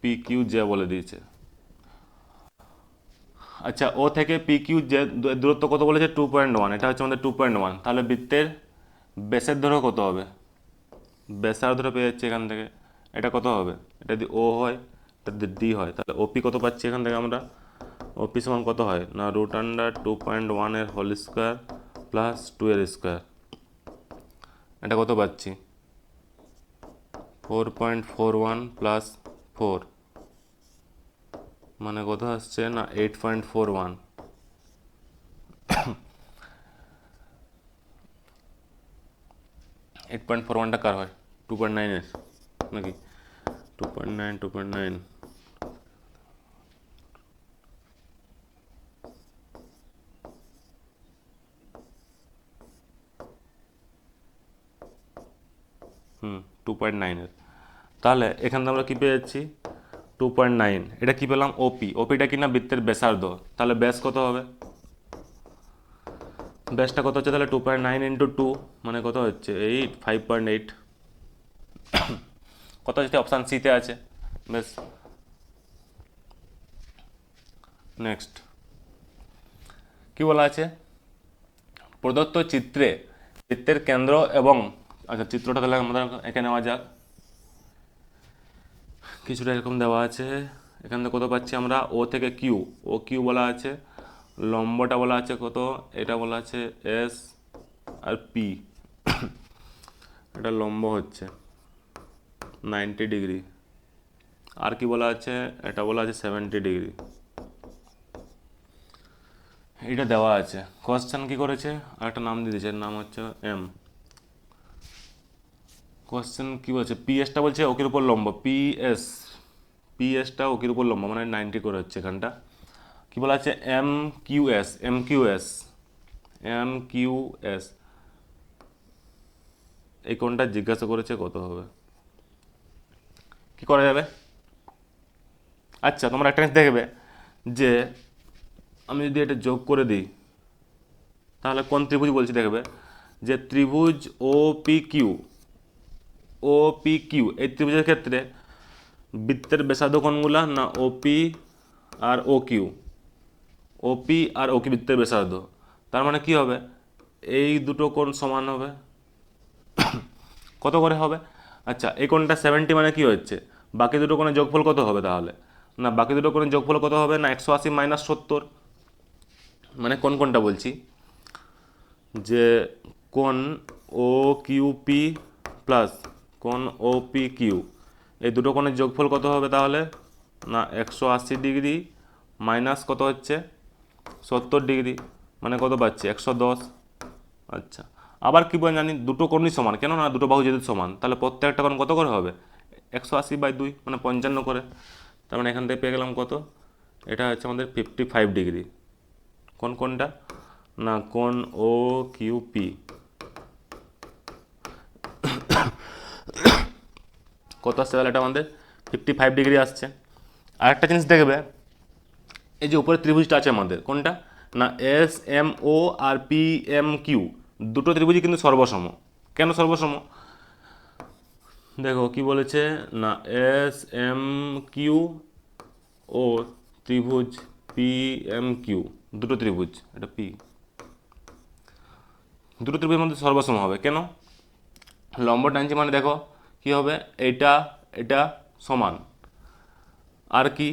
পি কিউ জে বলে দিয়েছে। আচ্ছা, ও থেকে পি কিউ যে দূরত্ব কত বলেছে 2.1, এটা হচ্ছে আমাদের 2.1। তাহলে বৃত্তের ব্যাসের দৈর্ঘ্য কত হবে? ব্যাসার্ধ পেয়ে যাচ্ছি এখান থেকে, এটা কত হবে? এটা যদি ও হয়, এটা যদি ডি হয়, তাহলে ওপি কত পাচ্ছি এখান থেকে আমরা? ওপি সমান কত হয় না √2.1 এর হোল স্কোয়ার প্লাস 2 এর স্কোয়ার। এটা কত পাচ্ছি? 4.41 প্লাস 4 মানে কত আসছে না 8.41। 8.41টা কার হয়? 2.9 এর নাকি? 2.9, 2.9। হুম, 2.9 এর। তাহলে এখান থেকে আমরা কী পেয়ে যাচ্ছি? 2.9। এটা কি পেলাম? ওপি। ওপিটা কি না বৃত্তের ব্যাসার্ধ। তাহলে ব্যাস কত হবে? ব্যাসটা কত হচ্ছে তাহলে? 2.9 ইন্টু 2 মানে কত হচ্ছে? 5.8। কত হচ্ছে? অপশান সিতে আছে। বেশ, নেক্সট কি বলা আছে? প্রদত্ত চিত্রে বৃত্তের কেন্দ্র এবং, আচ্ছা চিত্রটা তাহলে আমাদের এঁকে নেওয়া যাক। কিছুটা এরকম দেওয়া আছে। এখান থেকে কত পাচ্ছি আমরা? ও থেকে কিউ, ও কিউ বলা আছে। লম্বটা বলা আছে কত? এটা বলা আছে এস আর পি। এটা লম্ব হচ্ছে 90 ডিগ্রি। আর কি বলা আছে? এটা বলা আছে 70 ডিগ্রি। এটা দেওয়া আছে। কোশ্চেন কি করেছে? আর একটা নাম দিয়ে দিয়েছে, এর নাম হচ্ছে এম। কোশ্চেন কি বলছে? পিএসটা বলছে ওকের উপর লম্ব। পিএসটা ওকের উপর লম্ব মানে 90 করে হচ্ছে এখানটা। কি বলা আছে? এম কিউ এস এই কোণটা জিজ্ঞাসা করেছে কত হবে। কি করা যাবে? আচ্ছা, তোমরা একটা জিনিস দেখবে যে আমি যদি এটা যোগ করে দিই তাহলে কোন ত্রিভুজ বলছি দেখবে যে ত্রিভুজ ও পি কিউ এই ত্রিভুজের ক্ষেত্রে বৃত্তের ব্যাসার্ধ কোণগুলা না ওপি আর ও কিউ বৃত্তের ব্যাসার্ধ। তার মানে কি হবে? এই দুটো কোণ সমান হবে। কত করে হবে? আচ্ছা, এই কোণটা 70 মানে কি হচ্ছে? বাকি দুটো কোণের যোগফল কত হবে তাহলে? না বাকি দুটো কোণের যোগফল কত হবে না 180 মাইনাস 70। মানে কোন কোণটা বলছি? যে কোণ ও কিউ পি প্লাস কোণ ও পি কিউ এই দুটো কোণের যোগফল কত হবে তাহলে? না 180 ডিগ্রি মাইনাস কত হচ্ছে? 70 ডিগ্রি মানে কত পাচ্ছি? 110। আচ্ছা, আবার কী বলে জানি? দুটো কোণই সমান, কেন না দুটো বাহু যেহেতু সমান, তাহলে প্রত্যেকটা কোণ কত করে হবে? 180/2 মানে 55 করে। তার মানে এখান থেকে পেয়ে গেলাম কত? এটা হচ্ছে আমাদের 55 ডিগ্রি। কোনটা না কোণ ও কিউ পি কত আসছে তাহলে? এটা আমাদের 55 ডিগ্রি আসছে। আরেকটা জিনিস দেখবে, এই যে উপরে ত্রিভুজটা আছে আমাদের কোনটা না এস এম ও আর পি এম কিউ দুটো ত্রিভুজই কিন্তু সর্বসম। কেন সর্বসম? দেখো কি বলেছে না এস এম কিউ ও ত্রিভুজ পি এম কিউ দুটো ত্রিভুজ, এটা পি, দুটো ত্রিভুজের মধ্যে সর্বসম হবে। কেন? লম্ব টানছি মানে দেখো কি হবে? এটা এটা সমান। আর কি?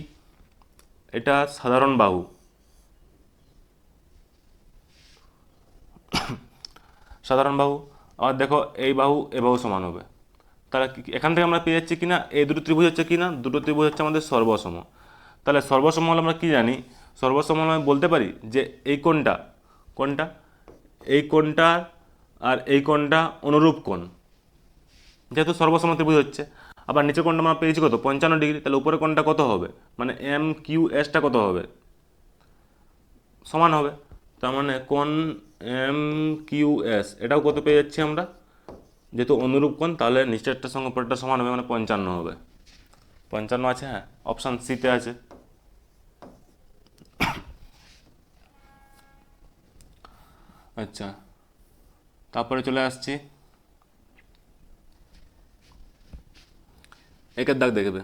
এটা সাধারণ বাহু, সাধারণ বাহু। আবার দেখো এই বাহু এ বাহু সমান হবে। তাহলে এখান থেকে আমরা পেয়ে যাচ্ছি কি না এই দুটো ত্রিভুজ হচ্ছে কি না দুটো ত্রিভুজ হচ্ছে আমাদের সর্বসম। তাহলে সর্বসম হলে আমরা কি জানি? সর্বসম হলে আমি বলতে পারি যে এই কোণটা এই কোণটা আর এই কোণটা অনুরূপ কোণ, যেহেতু সর্বসম ত্রিভুজ হচ্ছে। আবার নিচের কোণটা আমরা পেয়েছি কত? 55 ডিগ্রি। তাহলে উপরের কোণটা কত হবে? মানে এম কিউ এসটা কত হবে? সমান হবে। তার মানে কোণ এম কিউ এস এটাও কত পেয়ে যাচ্ছি আমরা? যেহেতু অনুরূপ কোণ তাহলে নিচেরটার সঙ্গে উপরেরটা সমান হবে মানে 55 হবে। 55 আছে, হ্যাঁ অপশান সিতে আছে। আচ্ছা, তারপরে চলে আসছি একের দাগ দেখবে।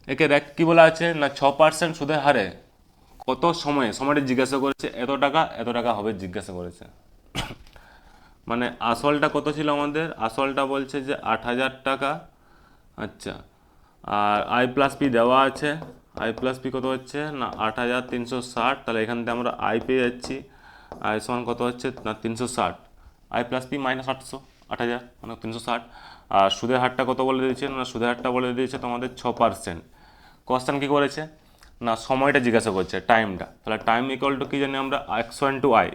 একে দেখ কি বলা আছে না 6% সুদের হারে কত সময়টা জিজ্ঞাসা করেছে, এত টাকা হবে জিজ্ঞাসা করেছে। মানে আসলটা কত ছিল আমাদের, আসলটা বলছে যে 8,000 টাকা। আচ্ছা, আর আই প্লাস পি দেওয়া আছে, আই প্লাস পি কত হচ্ছে না 8,360। তাহলে এখান থেকে আমরা আই পেয়ে যাচ্ছি, আই সমান কত হচ্ছে না 360, আই প্লাস পি মাইনাস 800, 8,000 মানে 360। আর সুদের হারটা কত বলে দিয়েছে না, সুদের হারটা বলে দিয়েছে তোমাদের 6%। কোশ্চেন কী করেছে না সময়টা জিজ্ঞাসা করছে, টাইমটা। তাহলে টাইম ইকুয়াল টু কী জানি আমরা 100 × I।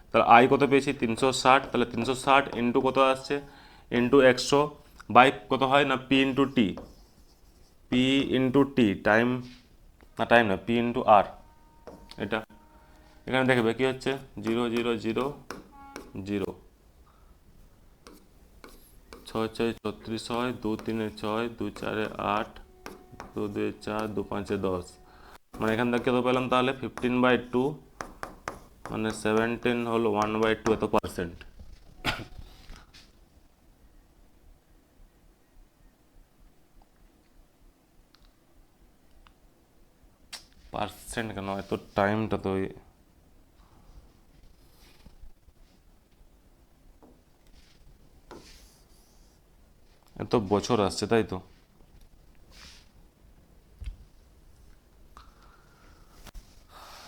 তাহলে আই কত পেয়েছি 360, তাহলে 360 ইন্টু কত আসছে ইন্টু 100 বাই কত হয় না পি ইন্টু টি, পি ইন্টু টি টাইম না পি ইন্টু আর। এটা এখানে দেখবে কি হচ্ছে 0, 0, 0, 0, 6, 6, 36 হয়, 2, 3, 6, 2, 4, 8, 2, 2, 4, 2, 5, 10। মানে এখান থেকে কত পেলাম তাহলে 15/2, মানে 17 হলো 1/2 এত পার্সেন্ট। পার্সেন্ট কেন, এত টাইমটা তো এত বছর আসছে তাই তো।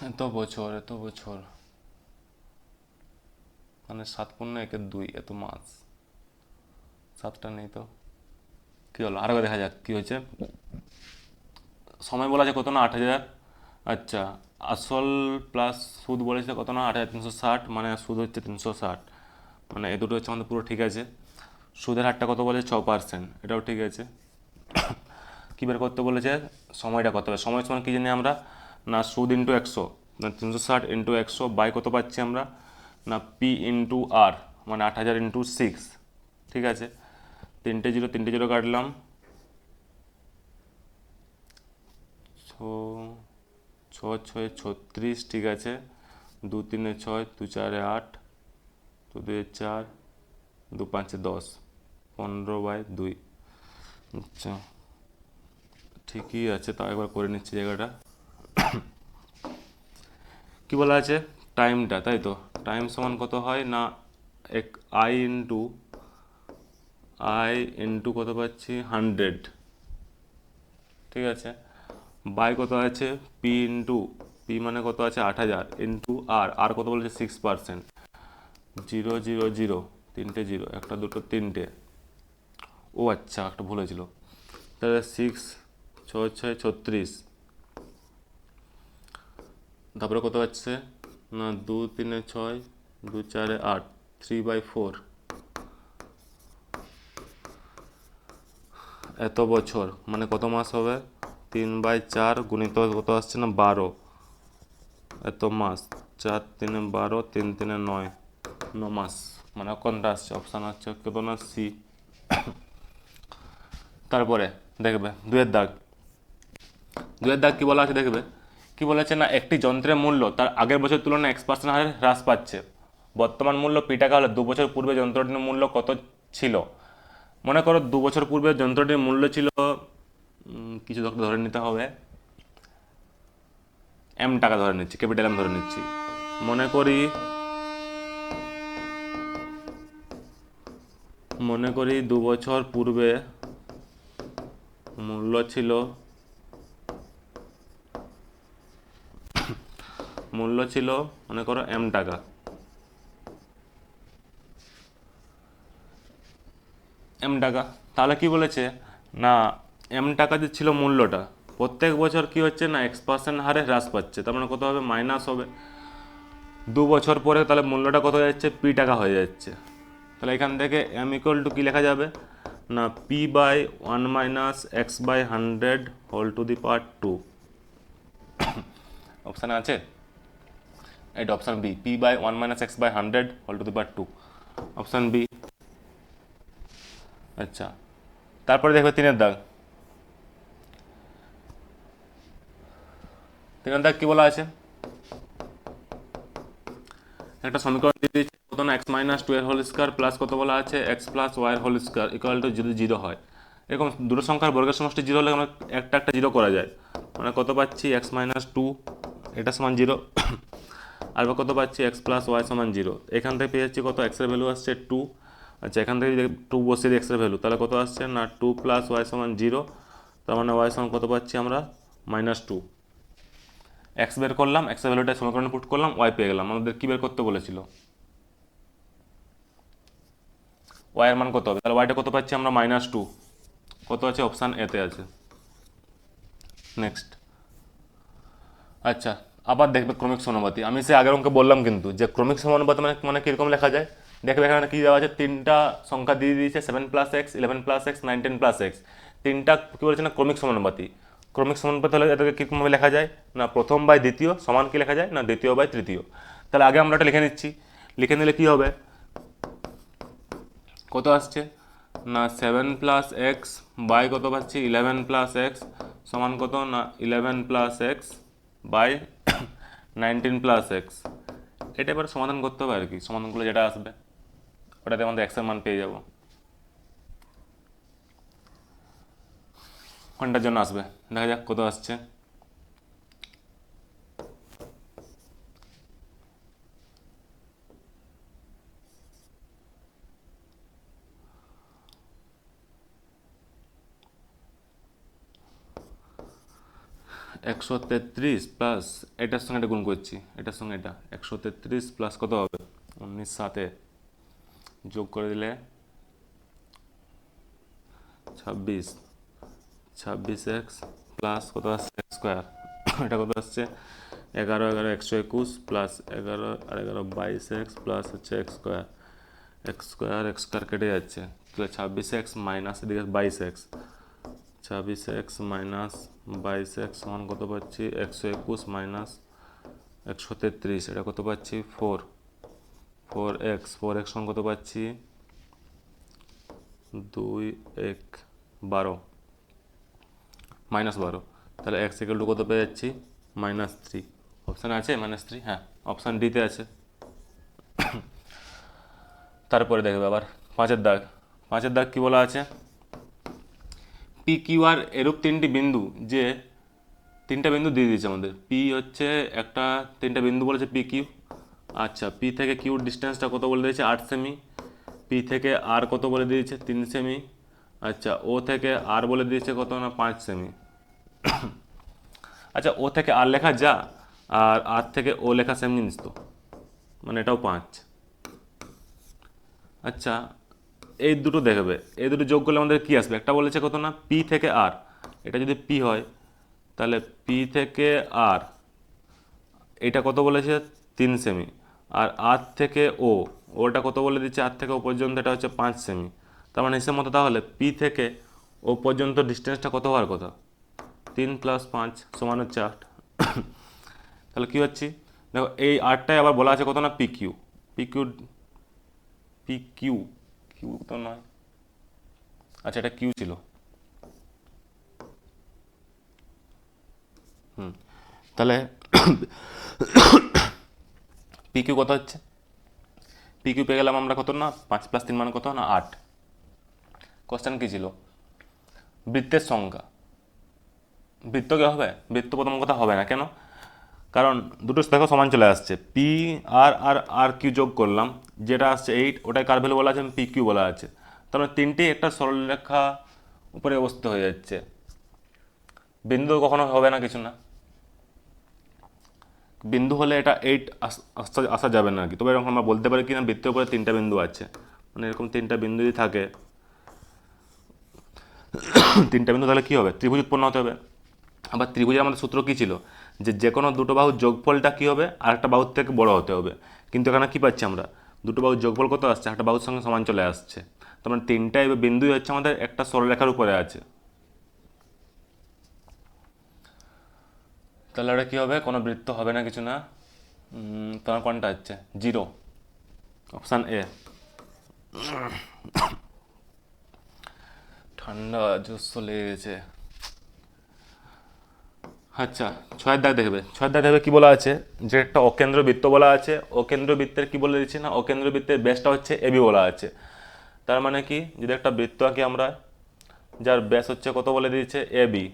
এত বছর মানে 7×1=2, এত মাস, 7টা নেই তো কী হলো, আরেকবার দেখা যাক কী হয়েছে। সময় বলা আছে কত না 8,000। আচ্ছা, আসল প্লাস সুদ বলেছে কত না 8,360, মানে সুদ হচ্ছে 360, মানে এ দুটো হচ্ছে আমাদের পুরো ঠিক আছে। সুদের হারটা কত বলেছে 6%, এটাও ঠিক আছে। কী বের করতে বলেছে, সময়টা কত হবে, সময় সমান কী জানি আমরা না সুদ ইন্টু 100, না 360 ইন্টু 100 বাই কত পাচ্ছি আমরা না পি ইন্টু আর, মানে 8,000 ইন্টু 6। ঠিক আছে, 3 0 কাটলাম, 6, 6, 36, ঠিক আছে, 2, 3, 6, 2, 4, 8, 2, 2, 4, 2, 5, 10, 15/2। আচ্ছা ঠিকই আছে, তাও একবার করে নিচ্ছি জায়গাটা। কি বলা আছে টাইমটা, তাই তো, টাইম সমান কত হয় না এক আই ইন্টু কত পাচ্ছি 100, ঠিক আছে, বাই কত আছে পি ইন্টু পি মানে কত আছে 8,000 ইন্টু আর কত বলেছে 6%, 0, 0, 0, 3 0, 1 2 3, ও আচ্ছা একটা ভুল হয়েছিল। তাহলে 6, 6, 6, 36, তারপরে কত হচ্ছে না 2 3 6, 2 4 8, 3/4, এত বছর মানে কত মাস হবে 3/4 গুণিত কত আসছে না 12, এত মাস, 4 3 12, 3 3 9, 9 মাস। মানে কোনটা আসছে অপশান হচ্ছে কত না সি। তারপরে দেখবে দুয়ের দাগ কি বলা আছে দেখবে, কি বলেছে না একটি যন্ত্রের মূল্য তার আগের বছর তুলনায় X% হারে হ্রাস পাচ্ছে। বর্তমান মূল্য P টাকা হলে 2 বছর পূর্বে যন্ত্রটির মূল্য কত ছিল। মনে করো 2 বছর পূর্বে যন্ত্রটির মূল্য ছিল কিছু ধরে নিতে হবে, M টাকা ধরে নিচ্ছি, ক্যাপিটাল M ধরে নিচ্ছি। মনে করি 2 বছর পূর্বে মূল্য ছিল মনে করো M টাকা। তাহলে কি বলেছে না M টাকা যে ছিল মূল্যটা প্রত্যেক বছর কি হচ্ছে না X% হারে হ্রাস পাচ্ছে, তার মানে কত হবে মাইনাস হবে। 2 বছর পরে তাহলে মূল্যটা কত হয়ে যাচ্ছে P টাকা হয়ে যাচ্ছে। তাহলে এখান থেকে M ইকুয়াল টু কী লেখা যাবে না P/1 - X/100 whole to the power 2। অপশানে আছে এটা option b, P/1 - X/100 whole to the power 2, option b. আচ্ছা, তারপরে দেখবে 3-এর দাগ কি বলা আছে, একটা সমীকরণ দিয়ে দিয়েছে কত না x - 2 এর হোল স্কয়ার প্লাস কত বলা আছে x + y এর হোল স্কয়ার ইকুয়াল টু যদি 0 হয়। এরকম দুটো সংখ্যার বর্গের সমষ্টি জিরো হলে আমরা একটা একটা জিরো করা যায়, মানে কত পাচ্ছি এক্স মাইনাস টু এটা সমান জিরো, আর কত পাচ্ছি এক্স প্লাস ওয়াই সমান জিরো। এখান থেকে পেয়ে যাচ্ছি কত, এক্সের ভ্যালু আসছে টু। আচ্ছা এখান থেকে যদি টু বসিয়ে দিই এক্সের ভ্যালু, তাহলে কত আসছে না টু প্লাস ওয়াই সমান জিরো, তার মানে ওয়াই সমান কত পাচ্ছি আমরা মাইনাস টু। এক্স বের করলাম, এক্সের ভ্যালুটা সমীকরণে পুট করলাম, ওয়াই পেয়ে গেলাম। আমাদের কী বের করতে বলেছিল, ওয়াই এর মান কত হবে, তাহলে ওয়াইটা কত পাচ্ছি আমরা মাইনাস টু, কত আছে অপশান এতে আছে। নেক্সট, আচ্ছা আবার দেখবে ক্রমিক সমানুপাতি। আমি সে আগের অঙ্কে বললাম কিন্তু যে ক্রমিক সমানুপাতি মানে মানে কীরকম লেখা যায়, দেখবে এখানে কী দেওয়া আছে, তিনটা সংখ্যা দিয়ে দিয়েছে 7 plus x, 11 plus x, 19 plus x, তিনটা কী বলেছে না ক্রমিক সমানুপাতি। ক্রমিক সমানুপাতি হলে এটাকে কীরকমভাবে লেখা যায় না প্রথম বাই দ্বিতীয় সমান কি লেখা যায় না দ্বিতীয় বাই তৃতীয়। তাহলে আগে আমরা এটা লিখে নিচ্ছি, লিখে নিলে কী হবে, কত আসছে না 7 প্লাস এক্স বাই কত পাচ্ছি 11 প্লাস এক্স সমান কত না 11 plus x by 19 plus x. এটা এবার সমাধান করতে হবে আর কি, সমাধানগুলো যেটা আসবে ওটাতে আমাদের এক্সের মান পেয়ে যাব। কোনটার জন্য আসবে দেখা যাক কত আসছে, একশো তেত্রিশ প্লাস এটার সঙ্গে এটা গুণ করছি, এটার সঙ্গে এটা 133 প্লাস কত হবে 19 সাথে যোগ করে দিলে 26, 26x প্লাস কত আসছে এক্স স্কোয়ার, এটা কত আসছে 11 11 121 প্লাস 11 আর 11 22x প্লাস হচ্ছে x square, x square x square কেটে যাচ্ছে, তাহলে 26x মাইনাস এদিকে 22x, 26x মাইনাস 22x সমান কত পাচ্ছি 121 মাইনাস 133, এটা কত পাচ্ছি 4x সমান কত পাচ্ছি 2 1 12 মাইনাস 12, তাহলে এক্স ইকুয়াল টু কত পেয়ে যাচ্ছি -3। অপশান আছে -3, হ্যাঁ অপশান ডিতে আছে। তারপরে দেখবে আবার পাঁচের দাগ কি বলা আছে, পি কিউ আর এরূপ তিনটা বিন্দু দিয়ে দিয়েছে আমাদের, পি হচ্ছে একটা তিনটা বিন্দু বলেছে পি কিউ। আচ্ছা পি থেকে কিউর ডিস্টেন্সটা কত বলে দিয়েছে 8 সেমি, পি থেকে আর কত বলে দিয়েছে 3 সেমি, আচ্ছা ও থেকে আর বলে দিয়েছে কত না 5 সেমি। আচ্ছা ও থেকে আর লেখা যা আর থেকে ও লেখা সেম জিনিস তো, মানে এটাও 5। আচ্ছা এই দুটো দেখবে, এই দুটো যোগ করলে আমাদের কী আসবে, একটা বলেছে কত না পি থেকে আর, এটা যদি পি হয় তাহলে পি থেকে আর এটা কত বলেছে 3 সেমি, আর থেকে ওটা কত বলে দিচ্ছে আর থেকে ও পর্যন্ত এটা হচ্ছে 5 সেমি। তার মানে হিসেব মতো তাহলে পি থেকে ও পর্যন্ত ডিস্টেন্সটা কত হওয়ার কথা 3 + 5 সমান হচ্ছে 8। তাহলে কী হচ্ছে দেখো এই 8টায় আবার বলা আছে কত না পি কিউ, কিউ তো নয়, আচ্ছা এটা কিউ ছিল, তাহলে পি কিউ কত হচ্ছে, পি কিউ পেয়ে গেলাম আমরা কত না 5 + 3 মানে কত না 8। কোশ্চেন কী ছিল, বৃত্তের সংখ্যা, বৃত্ত কি হবে, বৃত্ত প্রথম কথা হবে না কেন, কারণ দুটো দেখো সমান চলে আসছে, পি আর কিউ যোগ করলাম যেটা আসছে 8, ওটাই কার ভ্যালু বলা আছে পি কিউ বলা আছে, তার মানে তিনটেই একটা সরলরেখা উপরে অবস্থিত হয়ে যাচ্ছে, বিন্দু কখনো হবে না কিছু না, বিন্দু হলে এটা 8 আসা যাবে না আর কি। তবে এরকম আমরা বলতে পারি কি না বৃত্তের উপরে 3টা বিন্দু আছে, মানে এরকম 3টা বিন্দু যদি থাকে 3টা বিন্দু তাহলে কী হবে ত্রিভুজ উৎপন্ন হতে হবে। আবার ত্রিভুজের আমাদের সূত্র কী ছিল যে কোনো দুটো বাহুর যোগফলটা কী হবে আর একটা বাহুর থেকে বড় হতে হবে, কিন্তু এখানে কী পাচ্ছি আমরা দুটো বাহুর যোগফল কত আসছে একটা বাহুর সঙ্গে সমান চলে আসছে, তার মানে 3টা বিন্দুই হচ্ছে আমাদের একটা সরলরেখার উপরে আছে, তাহলে এটা কী হবে কোনো বৃত্ত হবে না কিছু না, তোমার কোনটা হচ্ছে 0, অপশান এ। ঠান্ডা জোস লেগেছে। আচ্ছা 6 দাগ দেখবে, 6 দাগ দেখবে কী বলা আছে যে একটা অকেন্দ্র বৃত্ত বলা আছে, অকেন্দ্র বৃত্তের কী বলে দিচ্ছে না অকেন্দ্র বৃত্তের বেসটা হচ্ছে এবি বলা আছে, তার মানে কি যদি একটা বৃত্ত আঁকি আমরা যার ব্যাস হচ্ছে কত বলে দিয়েছে এ বি,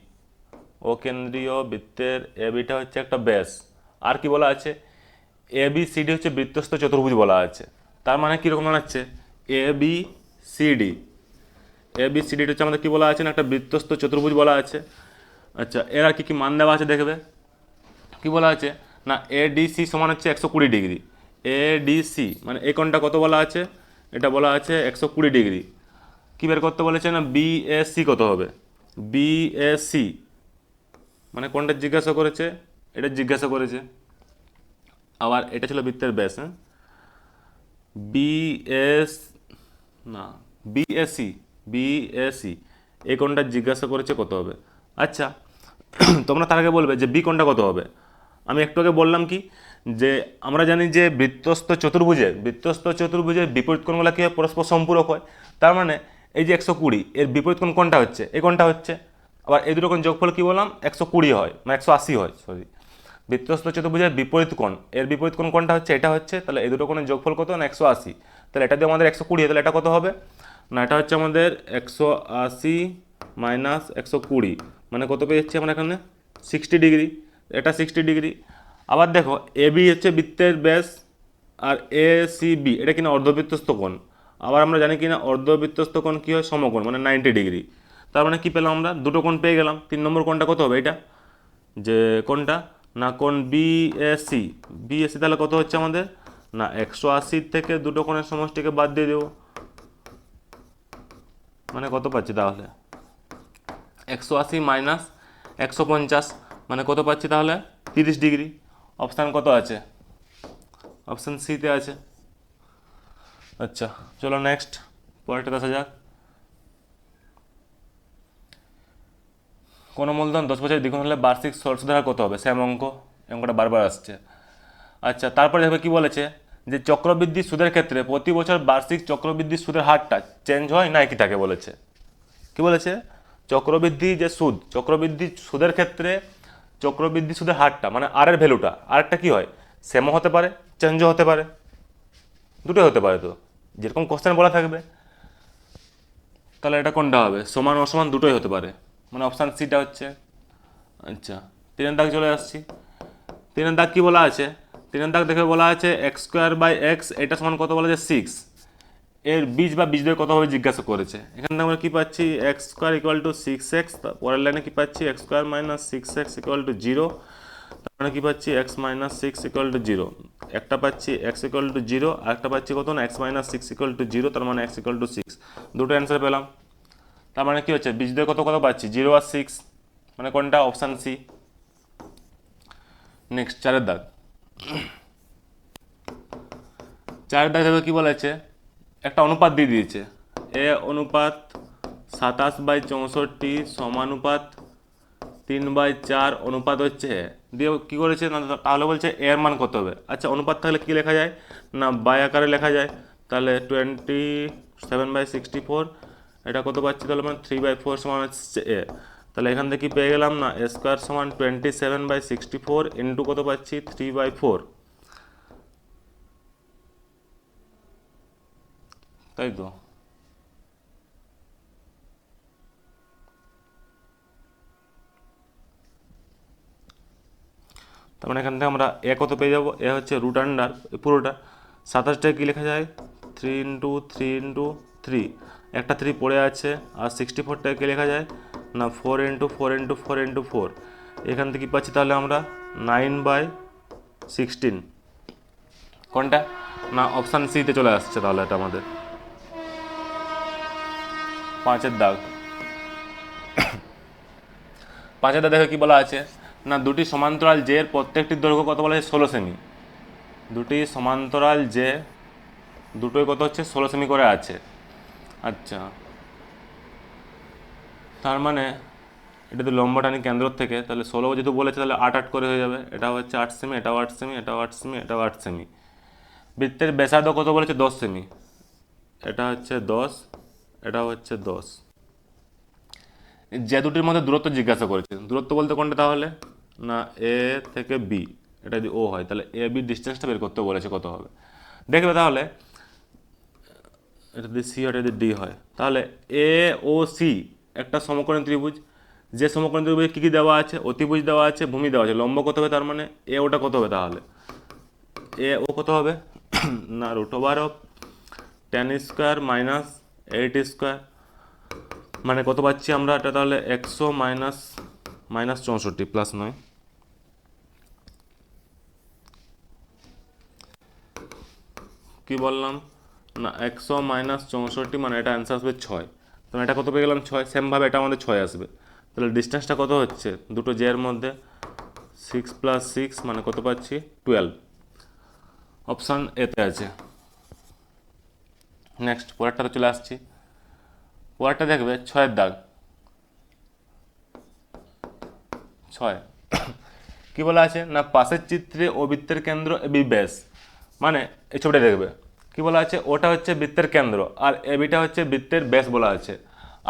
ও কেন্দ্রীয় বৃত্তের এ বিটা হচ্ছে একটা ব্যাস। আর কি বলা আছে, এ বি সি ডি হচ্ছে বৃত্তস্থ চতুর্ভুজ বলা আছে। তার মানে কীরকম দাঁড়াচ্ছে, এ বি সি ডি, এ বি সি ডি হচ্ছে আমাদের কী বলা আছে না একটা বৃত্তস্থ চতুর্ভুজ বলা আছে। আচ্ছা, এর আর কী মান দেওয়া আছে দেখবে, কি বলা আছে না এডিসি সমান হচ্ছে 120 ডিগ্রি। এডিসি মানে এই কোণটা কত বলা আছে, এটা বলা আছে 120 ডিগ্রি। কী বের করতে বলেছে না বিএসি কত হবে, বিএসি মানে কোনটা জিজ্ঞাসা করেছে, এটা জিজ্ঞাসা করেছে। আবার এটা ছিল বৃত্তের ব্যাস, হ্যাঁ বিএস না বিএসি, বিএসি এই কোণটা জিজ্ঞাসা করেছে কত হবে। আচ্ছা তোমরা তার আগে বলবে যে বি কোণটা কত হবে। আমি একটু আগে বললাম কি যে আমরা জানি যে বৃত্তস্থ চতুর্ভুজের বিপরীত কোণগুলো কি হয়, পরস্পর সম্পূরক হয়। তার মানে এই যে 120 এর বিপরীত কোণ কোনটা হচ্ছে, এই কোণটা হচ্ছে। আবার এই দুটো কোণ যোগফল কি বললাম 120 হয়, মানে 180 হয়, সরি। বৃত্তস্থ চতুর্ভুজের বিপরীত কোণ, এর বিপরীত কোণ কোনটা হচ্ছে, এটা হচ্ছে। তাহলে এই দুটো কোণের যোগফল কত না 180। তাহলে এটা দিয়ে আমাদের 120, তাহলে এটা কত হবে না এটা হচ্ছে আমাদের 180 মাইনাস 120, মানে কত পেয়ে যাচ্ছি আমরা এখানে 60 ডিগ্রি। এটা 60 ডিগ্রি। আবার দেখো এ বি হচ্ছে বৃত্তের ব্যাস, আর এ সি বি এটা কিনা অর্ধবৃত্তস্থ কোণ। আবার আমরা জানি কিনা অর্ধবৃত্তস্থ কোণ কী হয়, সমকোণ, মানে 90 ডিগ্রি। তার মানে কী পেলাম আমরা, দুটো কোণ পেয়ে গেলাম। 3 নম্বর কোণটা কত হবে, এটা যে কোণটা না কোণ বিএসি, বিএসি তাহলে কত হচ্ছে আমাদের না 180 থেকে দুটো কোণের সমষ্টিকে বাদ দিয়ে দেবো, মানে কত পাচ্ছি তাহলে 180 মাইনাস 150, মানে কত পাচ্ছি তাহলে 30 ডিগ্রি। অপশান কত আছে, অপশান সিতে আছে। আচ্ছা চলো নেক্সট, পরেরটা দেখা যাক। কোনো মূলধন 10 বছর দ্বিগুণ হলে বার্ষিক সুদের হার কত হবে, সেম অঙ্কটা বারবার আসছে। আচ্ছা তারপরে দেখবে কি বলেছে যে চক্রবৃদ্ধি সুদের ক্ষেত্রে প্রতি বছর বার্ষিক চক্রবৃদ্ধি সুদের হারটা চেঞ্জ হয় না কি তাকে বলেছে, কি বলেছে চক্রবৃদ্ধি যে সুদ, চক্রবৃদ্ধি সুদের ক্ষেত্রে চক্রবৃদ্ধি সুদের হারটা মানে আর এর ভ্যালুটা, আরেকটা কি হয় সেমও হতে পারে চেঞ্জও হতে পারে, দুটোই হতে পারে। তো যেরকম কোশ্চেন বলা থাকবে তাহলে এটা কোনটা হবে, সমান অসমান দুটোই হতে পারে, মানে অপশান সিটা হচ্ছে। আচ্ছা 3 দাগ চলে আসছি। 3 দাগ কি বলা আছে, 3 দাগ দেখে বলা আছে x²/x এটা সমান কত বলা আছে 6, এর বীজ বা বীজদ্বয় কত হবে জিজ্ঞাসা করেছে। এখানে আমরা কি পাচ্ছি x² = 6x, পরের লাইনে কি পাচ্ছি x² - 6x = 0, তার মানে কি পাচ্ছি x - 6 = 0, একটা পাচ্ছি x = 0 আর একটা পাচ্ছি কত না x - 6 = 0, তার মানে x = 6, দুটো অ্যান্সার পেলাম। তার মানে কি হচ্ছে বীজদ্বয় কত কত পাচ্ছি 0 আর 6, মানে কোনটা অপশান সি। নেক্সট 4 দাগ। 4 দাগ দেখবে কি বলেছে, একটা অনুপাত দিয়ে দিয়েছে এ অনুপাত 27/64 সমানুপাত 3/4 অনুপাত হচ্ছে দিয়ে কী করেছে না, তাহলে বলছে এর মান কত হবে। আচ্ছা অনুপাত থাকলে কী লেখা যায় না বাই আকারে লেখা যায়, তাহলে 27/64 এটা কত পাচ্ছি তাহলে মানে 3/4 সমান হচ্ছে এ, তাহলে এখান থেকে কি পেয়ে গেলাম না এ স্কোয়ার সমান 27/64 ইন্টু কত পাচ্ছি 3/4, তাই তো। তার মানে এখান থেকে আমরা এ কত পেয়ে যাবো, এ হচ্ছে √আন্ডার পুরোটা 27টাকে কী লেখা যায় 3 × 3 × 3, একটা 3 পড়ে আছে, আর 64টাকে কী লেখা যায় না 4 × 4 × 4 × 4, এখান থেকে কী পাচ্ছি তাহলে আমরা 9/16, কোনটা না অপশান সিতে চলে আসছে তাহলে এটা আমাদের। 5 দাগ। 5 দাগ দেখে কি বলা আছে না দুটি সমান্তরাল যে এর প্রত্যেকটির দৈর্ঘ্য কত বলা আছে 16 সেমি, দুটি সমান্তরাল যে দুটোই কত হচ্ছে 16 সেমি করে আছে। আচ্ছা তার মানে এটা যদি লম্বা টানি কেন্দ্র থেকে তাহলে 16 যেহেতু বলেছে তাহলে 8 করে হয়ে যাবে, এটা হচ্ছে 8 সেমি, এটাও 8 সেমি, এটাও 8 সেমি, এটাও 8 সেমি। বৃত্তের ব্যাসার্ধ কত বলেছে 10 সেমি, এটা হচ্ছে 10, এটা হচ্ছে 10। যে দুটির মধ্যে দূরত্ব জিজ্ঞাসা করেছে, দূরত্ব বলতে কোনটা তাহলে না এ থেকে বি, এটা যদি ও হয় তাহলে এ বি ডিস্টেন্সটা বের করতে বলেছে কত হবে। দেখবে তাহলে এটা যদি সি হয়, এটা যদি ডি হয় তাহলে এ ও সি একটা সমকোণী ত্রিভুজ, যে সমকোণী ত্রিভুজে কী কী দেওয়া আছে, অতিভুজ দেওয়া আছে, ভূমি দেওয়া আছে, লম্ব কত হবে, তার মানে এ ওটা কত হবে, তাহলে এ ও কত হবে না √10² মাইনাস 8² মানে কত পাচ্ছি আমরা, এটা তাহলে 100 মাইনাস -64 প্লাস নয়, কি বললাম না 100 মাইনাস 64 মানে এটা অ্যান্সার আসবে 6। তো এটা কত পেয়ে গেলাম 6, সেমভাবে এটা আমাদের 6 আসবে। তাহলে ডিস্টেন্সটা কত হচ্ছে দুটো জে এর মধ্যে, 6 + 6 মানে কত পাচ্ছি 12, অপশান এতে আছে। নেক্সট পরেরটাতে চলে আসছি, পরেরটা দেখবে 6-এর দাগ, 6 কি বলা আছে না পাশের চিত্রে ও বৃত্তের কেন্দ্র এবি ব্যাস, মানে এই ছবিটা দেখবে কি বলা আছে, ওটা হচ্ছে বৃত্তের কেন্দ্র আর এবিটা হচ্ছে বৃত্তের ব্যাস বলা আছে।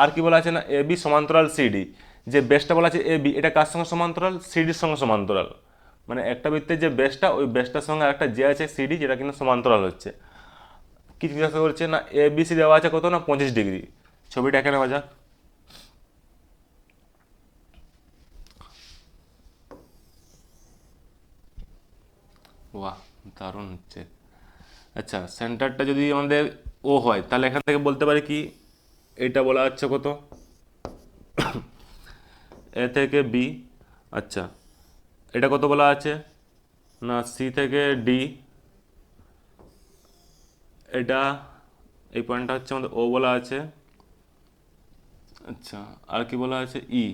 আর কি বলা আছে না এবি সমান্তরাল সিডি, যে বেসটা বলা আছে এবি, এটা কার সঙ্গে সমান্তরাল, সিডির সঙ্গে সমান্তরাল, মানে একটা বৃত্তের যে বেসটা ওই বেসটার সঙ্গে একটা যে আছে সিডি যেটা কিন্তু সমান্তরাল হচ্ছে। কি জিজ্ঞাসা করছে না এবিসি দেওয়া আছে কত না 25 ডিগ্রি। ছবিটা এখানে নেওয়া যাক, বাহ দারুণ হচ্ছে। আচ্ছা সেন্টারটা যদি আমাদের ও হয় তাহলে এখান থেকে বলতে পারি কি, এটা বলা হচ্ছে কত এ থেকে বি, আচ্ছা এটা কত বলা আছে না সি থেকে ডি, এটা এই পয়েন্টটা হচ্ছে আমাদের ও বলা আছে, আচ্ছা আর কি বলা আছে ই,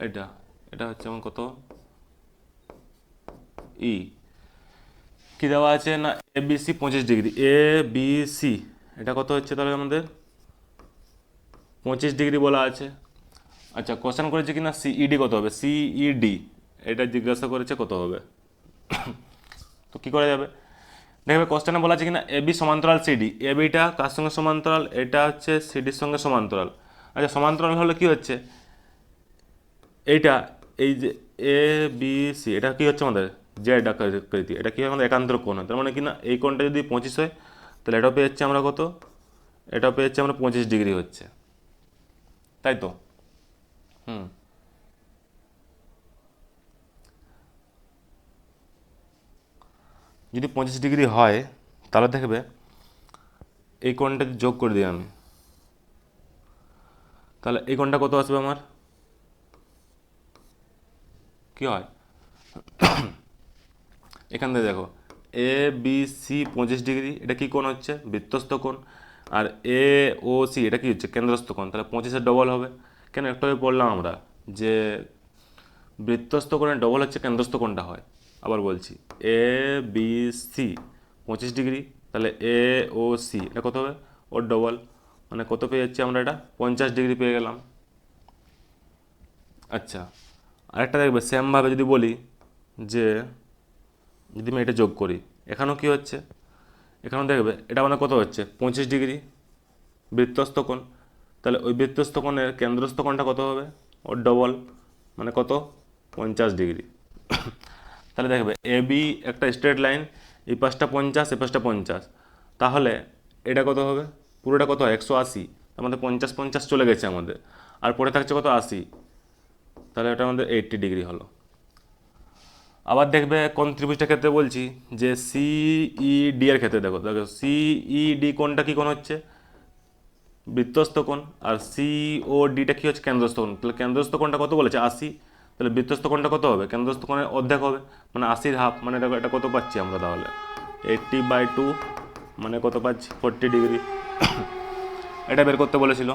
এটা এটা হচ্ছে আমার কত ই, কি দেওয়া আছে না এ বি সি 25 ডিগ্রি, এ বি সি এটা কত হচ্ছে তাহলে আমাদের 25 ডিগ্রি বলা আছে। আচ্ছা কোশ্চেন করেছে কি না সিইডি কত হবে, সিইডি এটা জিজ্ঞাসা করেছে কত হবে তো কি করা যাবে, দেখবে কোশ্চেনে বলা আছে কিনা এবি সমান্তরাল সিডি, এবিটা কার সঙ্গে সমান্তরাল, এটা হচ্ছে সিডির সঙ্গে সমান্তরাল। আচ্ছা সমান্তরাল হলে কি হচ্ছে, এইটা এই যে এ বি সি এটা কি হচ্ছে আমাদের জেড আকৃতি, এটা কি হয় আমাদের একান্তর কোণ হয়, তার মানে কি না এই কোণটা যদি 25 হয় তাহলে এটাও পেয়ে যাচ্ছি আমরা কত, এটাও পেয়ে যাচ্ছি আমরা 25 ডিগ্রি হচ্ছে, তাই তো। হুম যদি 25 ডিগ্রি হয় তাহলে দেখবে এই কোণটা যোগ করে দিই আমি, তাহলে এই কোণটা কত আসবে আমার, কি হয় এখান থেকে দেখো এ বি সি 25 ডিগ্রি এটা কি কোণ হচ্ছে বৃত্তস্থ কোণ, আর এ ও সি এটা কি হচ্ছে কেন্দ্রস্থ কোণ, তাহলে 25-এর ডবল হবে। কেন একটু আগে বললাম আমরা যে বৃত্তস্থ কোণের ডবল হচ্ছে কেন্দ্রস্থ কোণটা হয়। আবার বলছি এ বি সি 25 ডিগ্রি, তাহলে এ ও সি এটা কত হবে ওর ডবল, মানে কত পেয়ে যাচ্ছি আমরা, এটা 50 ডিগ্রি পেয়ে গেলাম। আচ্ছা আরেকটা দেখবে সেমভাবে যদি বলি যে যদি আমি এটা যোগ করি, এখানেও কি হচ্ছে, এখানেও দেখবে এটা মানে কত হচ্ছে 25 ডিগ্রি বৃত্তস্থ কোণ, তাহলে ওই বৃত্তস্থ কোণের কেন্দ্রস্থ কোণটা কত হবে ওর ডবল, মানে কত 50 ডিগ্রি তাহলে দেখবে এ বি একটা স্ট্রেট লাইন, এই পাশটা 50 এই পাশটা 50, তাহলে এটা কত হবে পুরোটা কত হয় 180, আমাদের 50-50 চলে গেছে আমাদের, আর পরে থাকছে কত 80, তাহলে এটা আমাদের 80 ডিগ্রি হলো। আবার দেখবে কোন ত্রিভুজটার ক্ষেত্রে বলছি যে সিইডি এর ক্ষেত্রে দেখো দেখো সিইডি কোণটা কি কোণ হচ্ছে বৃত্তস্থ কোণ, আর সিওডিটা কি হচ্ছে কেন্দ্রস্থ কোণ, তাহলে কেন্দ্রস্থ কোণটা কত বলেছে 80, তাহলে বৃত্তস্থ কোণটা কত হবে কেন্দ্রস্থ কোণের অর্ধেক হবে, মানে 80-এর হাফ, মানে দেখো এটা কত পাচ্ছি আমরা তাহলে 80/2 মানে কত পাচ্ছি 40 ডিগ্রি এটা বের করতে বলেছিল,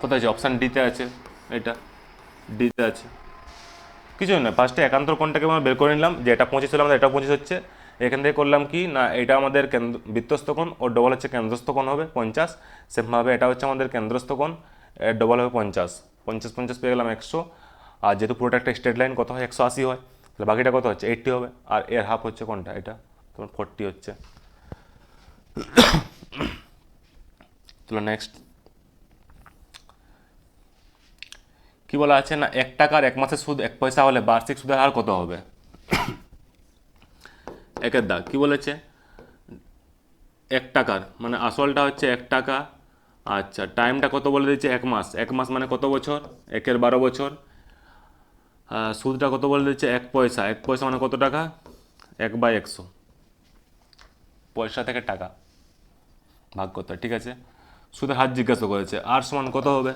কোথায় আছে অপশান ডিতে আছে, এটা ডিতে আছে। কিছুই না ফার্স্টে একান্তর কোণটাকে আমরা বের করে নিলাম যে এটা 25 হলে আমাদের এটা 25 হচ্ছে, এখান থেকে করলাম কি না এটা আমাদের বৃত্তস্থ কোণ ওর ডবল হচ্ছে কেন্দ্রস্থ কোণ হবে 50, সেমভাবে এটা হচ্ছে আমাদের কেন্দ্রস্থ কোণ এর ডবল হবে 50, 50-50 পেয়ে গেলাম 100, আর যেহেতু পুরোটা একটা স্ট্রেট লাইন কত হয় 180 হয়, তাহলে বাকিটা কত হচ্ছে 80 হবে, আর এর হাফ হচ্ছে কোনটা এটা তোমার 40 হচ্ছে। চলো নেক্সট কি বলা আছে না 1 টাকার 1 মাসের সুদ 1 পয়সা হলে বার্ষিক সুদের হার কত হবে, একের দাগ কি বলেছে 1 টাকার, মানে আসলটা হচ্ছে 1 টাকা। আচ্ছা, টাইমটা কত বলে দিচ্ছে? 1 মাস। 1 মাস মানে কত বছর? 1-এর 12 বছর। সুদটা কত বলে দিচ্ছে? 1 পয়সা। 1 পয়সা মানে কত টাকা? 1/100। পয়সা থেকে টাকা ভাগ করতে হয়, ঠিক আছে। সুদের হার জিজ্ঞাসা করেছে, আর সমান কত হবে?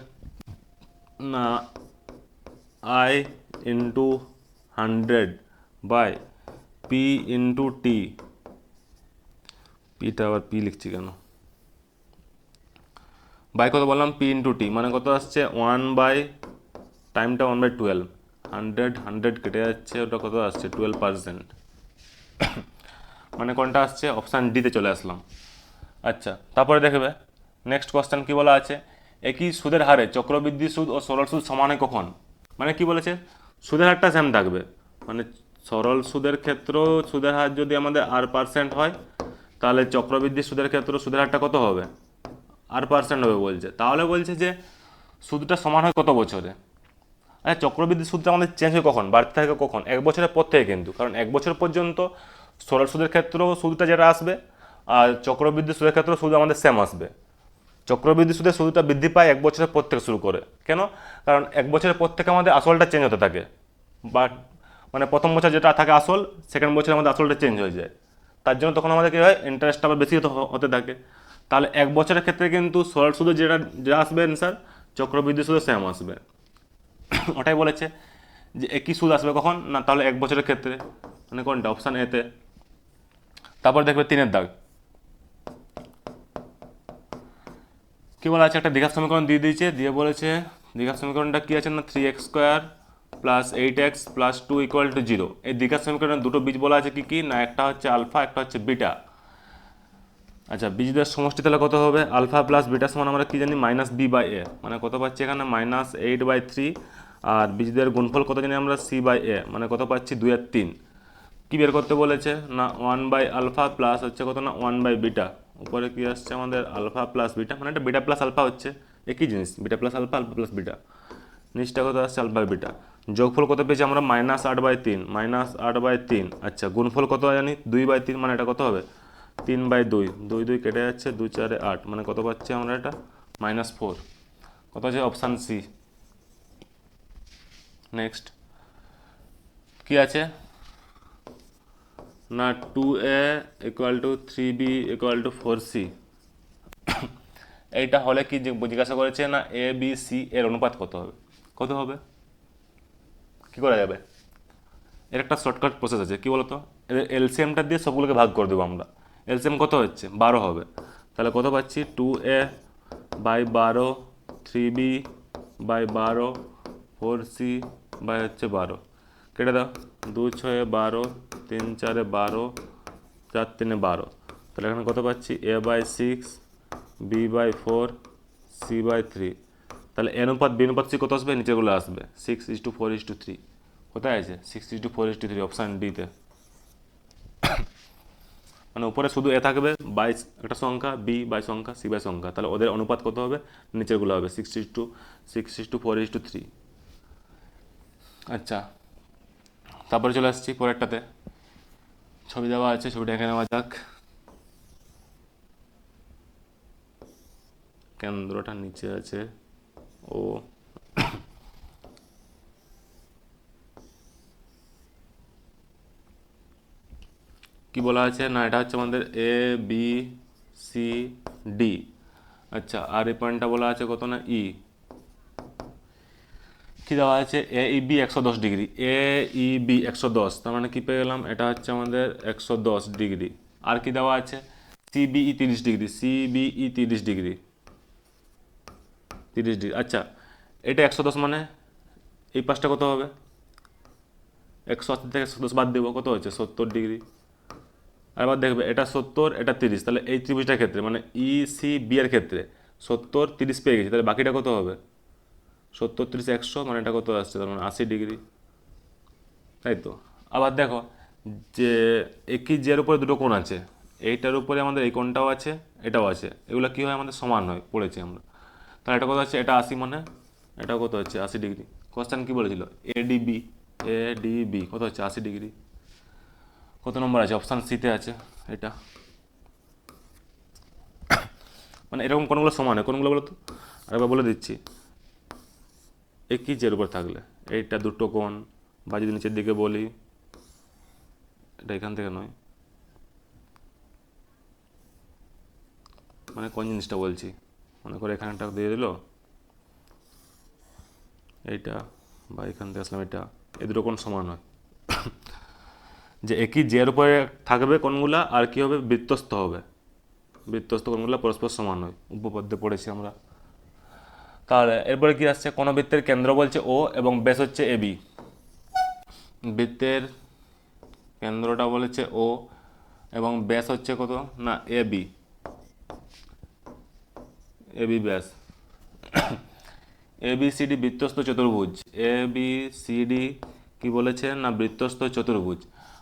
না, I into 100 by P into T. পিটা আবার পি লিখছি কেন? বাই কত বললাম? পি ইন্টু টি, মানে কত আসছে? 1/টাইমটা 1/12। 100 কেটে যাচ্ছে, ওটা কত আসছে? 12%। মানে কোনটা আসছে? অপশান ডিতে চলে আসলাম। আচ্ছা, তারপরে দেখবে নেক্সট কোয়েশ্চেন কি বলা আছে? একই সুদের হারে চক্রবৃদ্ধি সুদ ও সরল সুদ সমান হয় কখন? মানে কি বলেছে? সুদের হারটা সেম থাকবে, মানে সরল সুদের ক্ষেত্রেও সুদের হার যদি আমাদের R% হয়, তাহলে চক্রবৃদ্ধি সুদের ক্ষেত্রে সুদের হারটা কত হবে? R% হবে বলছে। তাহলে বলছে যে সুদটা সমান হয় কত বছরে? আচ্ছা, চক্রবৃদ্ধি সুদটা আমাদের চেঞ্জ হয় কখন, বাড়তে থাকে কখন? 1 বছরের পর থেকে কিন্তু, কারণ 1 বছর পর্যন্ত সরল সুদের ক্ষেত্রেও সুদটা যেটা আসবে, আর চক্রবৃদ্ধি সুদের ক্ষেত্রেও সুদ আমাদের সেম আসবে। চক্রবৃদ্ধি সুদের সুদটা বৃদ্ধি পায় 1 বছরের পর থেকে শুরু করে। কেন? কারণ 1 বছরের পর থেকে আমাদের আসলটা চেঞ্জ হতে থাকে, বাট মানে প্রথম বছর যেটা থাকে আসল, সেকেন্ড বছরে আমাদের আসলটা চেঞ্জ হয়ে যায়। তার জন্য তখন আমাদের কী হয়? ইন্টারেস্টটা আবার বেশি হতে থাকে। তাহলে 1 বছরের ক্ষেত্রে কিন্তু সরল সুদে যেটা আসবে অ্যান্সার, চক্রবৃদ্ধি সুদে সেম আসবে। ওটাই বলেছে যে একই সুদ আসবে কখন না, তাহলে 1 বছরের ক্ষেত্রে, মানে কোনটা? অপশান এতে। তারপর দেখবে 3-এর দাগ কি বলা আছে? একটা দ্বিঘাত সমীকরণ দিয়ে দিয়েছে, দিয়ে বলেছে দ্বিঘাত সমীকরণটা কি আছে না, 3x² plus 8x plus 2 equal two 0। এই দ্বিঘাত সমীকরণের দুটো বীজ বলা আছে কি কি না, একটা হচ্ছে আলফা, একটা হচ্ছে বিটা। আচ্ছা, বীজদের সমষ্টি তাহলে কত হবে? আলফা প্লাস বিটা সমান আমরা কি জানি? -b/a, মানে কত পাচ্ছি এখানে? -8/3। আর বীজদের গুণফল কত জানি আমরা? c/a, মানে কত পাচ্ছি? 2/3। কি বের করতে বলেছে না? 1/আলফা প্লাস হচ্ছে কত না? 1/বিটা। উপরে কি আসছে আমাদের? আলফা প্লাস বিটা, মানে এটা বিটা প্লাস আলফা হচ্ছে একই জিনিস, beta plus alpha, alpha plus beta. নিচটা কত আসছে? Alpha beta. যোগফল কত পেয়েছি আমরা? -8/3, -8/3। আচ্ছা, গুণফল কত জানি? 2/3, মানে এটা কত হবে? 3/2। 2 কেটে যাচ্ছে, 2 4 8, মানে কত পাচ্ছি আমরা? এটা -4। কত আছে? Option C. নেক্সট কি আছে না, 2a = 3b = 4c। এইটা হলে কি জিজ্ঞাসা করেছে না, এ বি সি এর অনুপাত কত হবে? কত হবে? কি করা যাবে? এর একটা শর্টকাট প্রসেস আছে, কি বলতো? এর এলসিএমটা দিয়ে সবগুলোকে ভাগ করে দেবো আমরা। এলসিএম কত হচ্ছে? 12 হবে। তাহলে কত পাচ্ছি? 2a/12, 3b/12, 4c/12। কেটে দাও, 2 6 12, 3 4 12, 4 3 12। তাহলে এখানে কত পাচ্ছি? a/6, b/4, c/3। তাহলে এ অনুপাত বি অনুপাত সি কত আসবে? নিচেগুলো আসবে 6:4:3। কোথায় আছে? 6:4:3, অপশান ডিতে। মানে উপরে শুধু এ থাকবে বাই একটা সংখ্যা, বি বাই সংখ্যা, সি বাই সংখ্যা, তাহলে ওদের অনুপাত কত হবে? নিচেরগুলো হবে 6:4:3। আচ্ছা, তারপরে চলে আসছি পরেরটাতে। ছবি দেওয়া আছে, ছবিটা এঁকে নেওয়া যাক। কেন্দ্রটা নিচে আছে। ও কি বলা আছে না, এটা হচ্ছে আমাদের এ বি সি ডি। আচ্ছা, আর এই পয়েন্টটা বলা আছে কত না? ই। কি দেওয়া আছে? এ ই বি 110 ডিগ্রি। এ ই বি 110, তার মানে কি পেয়ে গেলাম? এটা হচ্ছে আমাদের 110 ডিগ্রি। আর কি দেওয়া আছে? CBE 30 degree. CBE 30 degree. 30 degree. আচ্ছা, এটা 110, মানে এই পাশটা কত হবে? 180 থেকে 110 বাদ দেবো, কত হচ্ছে? 70 ডিগ্রি। আর এবার দেখবে এটা 70, এটা 30, তাহলে এই ত্রিভুজটার ক্ষেত্রে মানে ই সি বি এর ক্ষেত্রে 70 30 পেয়ে গেছি, তাহলে বাকিটা কত হবে? 70 30 100, মানে এটা কত আসছে? তার মানে 80 ডিগ্রি, তাই তো। আবার দেখো যে একই জের উপরে দুটো কোণ আছে, এইটার উপরে আমাদের এই কোণটাও আছে, এটাও আছে, এগুলো কী হয়? আমাদের সমান হয়, পড়েছি আমরা। তাহলে এটা কত আছে? এটা 80, মানে এটা কত হচ্ছে? 80 ডিগ্রি। কোশ্চেন কী বলেছিল? এডিবি, এডিবি কত হচ্ছে? 80 ডিগ্রি। কত নম্বর আছে? অপশান সিতে আছে এটা। মানে এরকম কোনগুলো সমান হয়, কোনগুলো বলো তো, আরেকবার বলে দিচ্ছি। একই জের উপর থাকলে এইটা দুটো কোণ, বা যদি নিচের দিকে বলি, এটা এখান থেকে নয়, মানে কোন জিনিসটা বলছি, মনে করে এখানে একটা দিয়ে দিল এইটা, বা এখান থেকে আসলাম এটা, এই দুটো কোণ সমান হয়। যে একই জের উপরে থাকবে কোণগুলা, আর কি হবে, বৃত্তস্থ হবে, বৃত্তস্থ কোণগুলো পরস্পর সমান হয়, উপপাদ্যে পড়েছি আমরা। তাহলে এরপরে কি আসছে, কোন বৃত্তের কেন্দ্র বলছে ও এবং ব্যাস হচ্ছে এ বি। বৃত্তের কেন্দ্রটা বলেছে ও এবং ব্যাস হচ্ছে কত না এ বি, এ বি ব্যাস। এ বি সি ডি বৃত্তস্থ চতুর্ভুজ, এ বি সি ডি কি বলেছে না বৃত্তস্থ চতুর্ভুজ।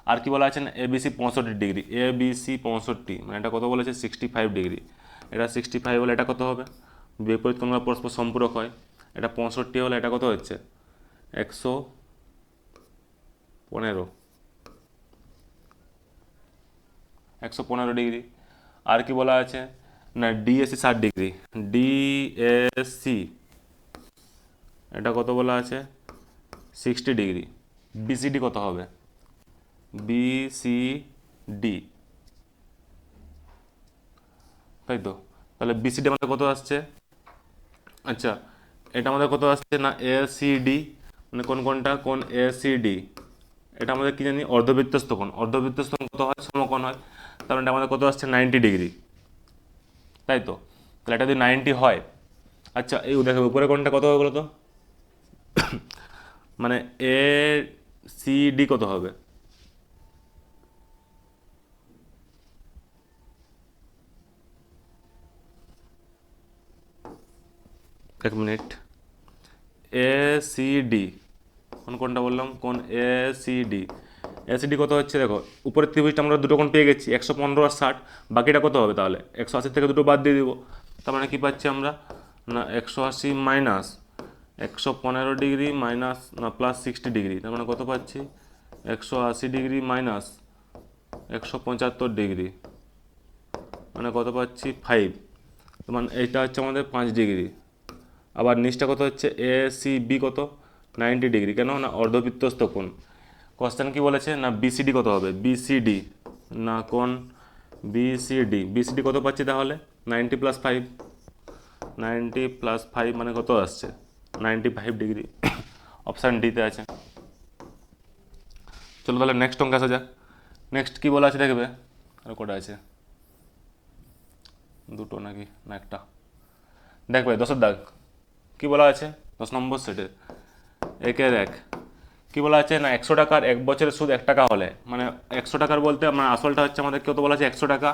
আর কি বলা আছে না এ বি সি 65 ডিগ্রি, এ বি সি 65, মানে এটা কত বলেছে 65 ডিগ্রি, এটা 65 হলে এটা কত হবে, বিপরীত কোণগুলো পরস্পর সম্পূরক হয়, এটা 65 হলে এটা কত হচ্ছে 115, 115 ডিগ্রি। আর কি বলা আছে না ডিএসসি 60 ডিগ্রি, ডিএসসি এটা কত বলা আছে 60 ডিগ্রি। বিসিডি কত হবে, বিসিডি, তাই তো। তাহলে বিসিডি আমাদের কত আসছে, আচ্ছা এটা আমাদের কত আসছে না এসিডি, মানে কোন কোনটা কোন এসিডি, এটা আমাদের কি জানি অর্ধবৃত্তস্থ কোণ, অর্ধবৃত্তস্থ কোণ কত হয় সমকোণ হয়, তার মানে এটা আমাদের কত আসছে 90 ডিগ্রি, তাই তো। তাহলে এটা যদি 90 হয়, আচ্ছা এই দেখো উপরে কোণটা কত হবে বলো তো, মানে এ সি ডি কত হবে, এক মিনিট, এ সি ডি কোন কোনটা বললাম কোন এ সি ডি, এসিডি কত হচ্ছে দেখো, উপরের ত্রিভুজটা আমরা দুটো কোণ পেয়ে গেছি 115 আর 60, বাকিটা কত হবে তাহলে 180 থেকে দুটো বাদ দিয়ে দিব, তার মানে কি পাচ্ছি আমরা না 180 মাইনাস 115 ডিগ্রি মাইনাস না প্লাস 60 ডিগ্রি, তার মানে কত পাচ্ছি 180 ডিগ্রি মাইনাস 175 ডিগ্রি, মানে কত পাচ্ছি 5, মানে এইটা হচ্ছে আমাদের 5 ডিগ্রি। আবার নিচটা কত হচ্ছে এ সি বি কত 90 ডিগ্রি, কেন না অর্ধবৃত্তস্থ কোণ। কোশ্চেন কি বলেছে না বিসিডি কত হবে, বিসিডি না কোণ বিসিডি, বিসিডি কত পাচ্ছি তাহলে 90 প্লাস 5, 90 প্লাস 5 মানে কত আসছে 95 ডিগ্রি, অপশান ডিতে আছে। চলো তাহলে নেক্সট অঙ্ক আসা যাক। নেক্সট কি বলা আছে দেখবে, আর কটা আছে, দুটো নাকি না একটা, দেখবে 10এর দাগ কি বলা আছে 10 নম্বর সেটে একের এক, কি বলা আছে না 100 টাকার 1 বছরের সুদ 1 টাকা হলে, মানে 100 টাকার বলতে মানে আসলটা হচ্ছে আমাদের কত বলা আছে 100 টাকা,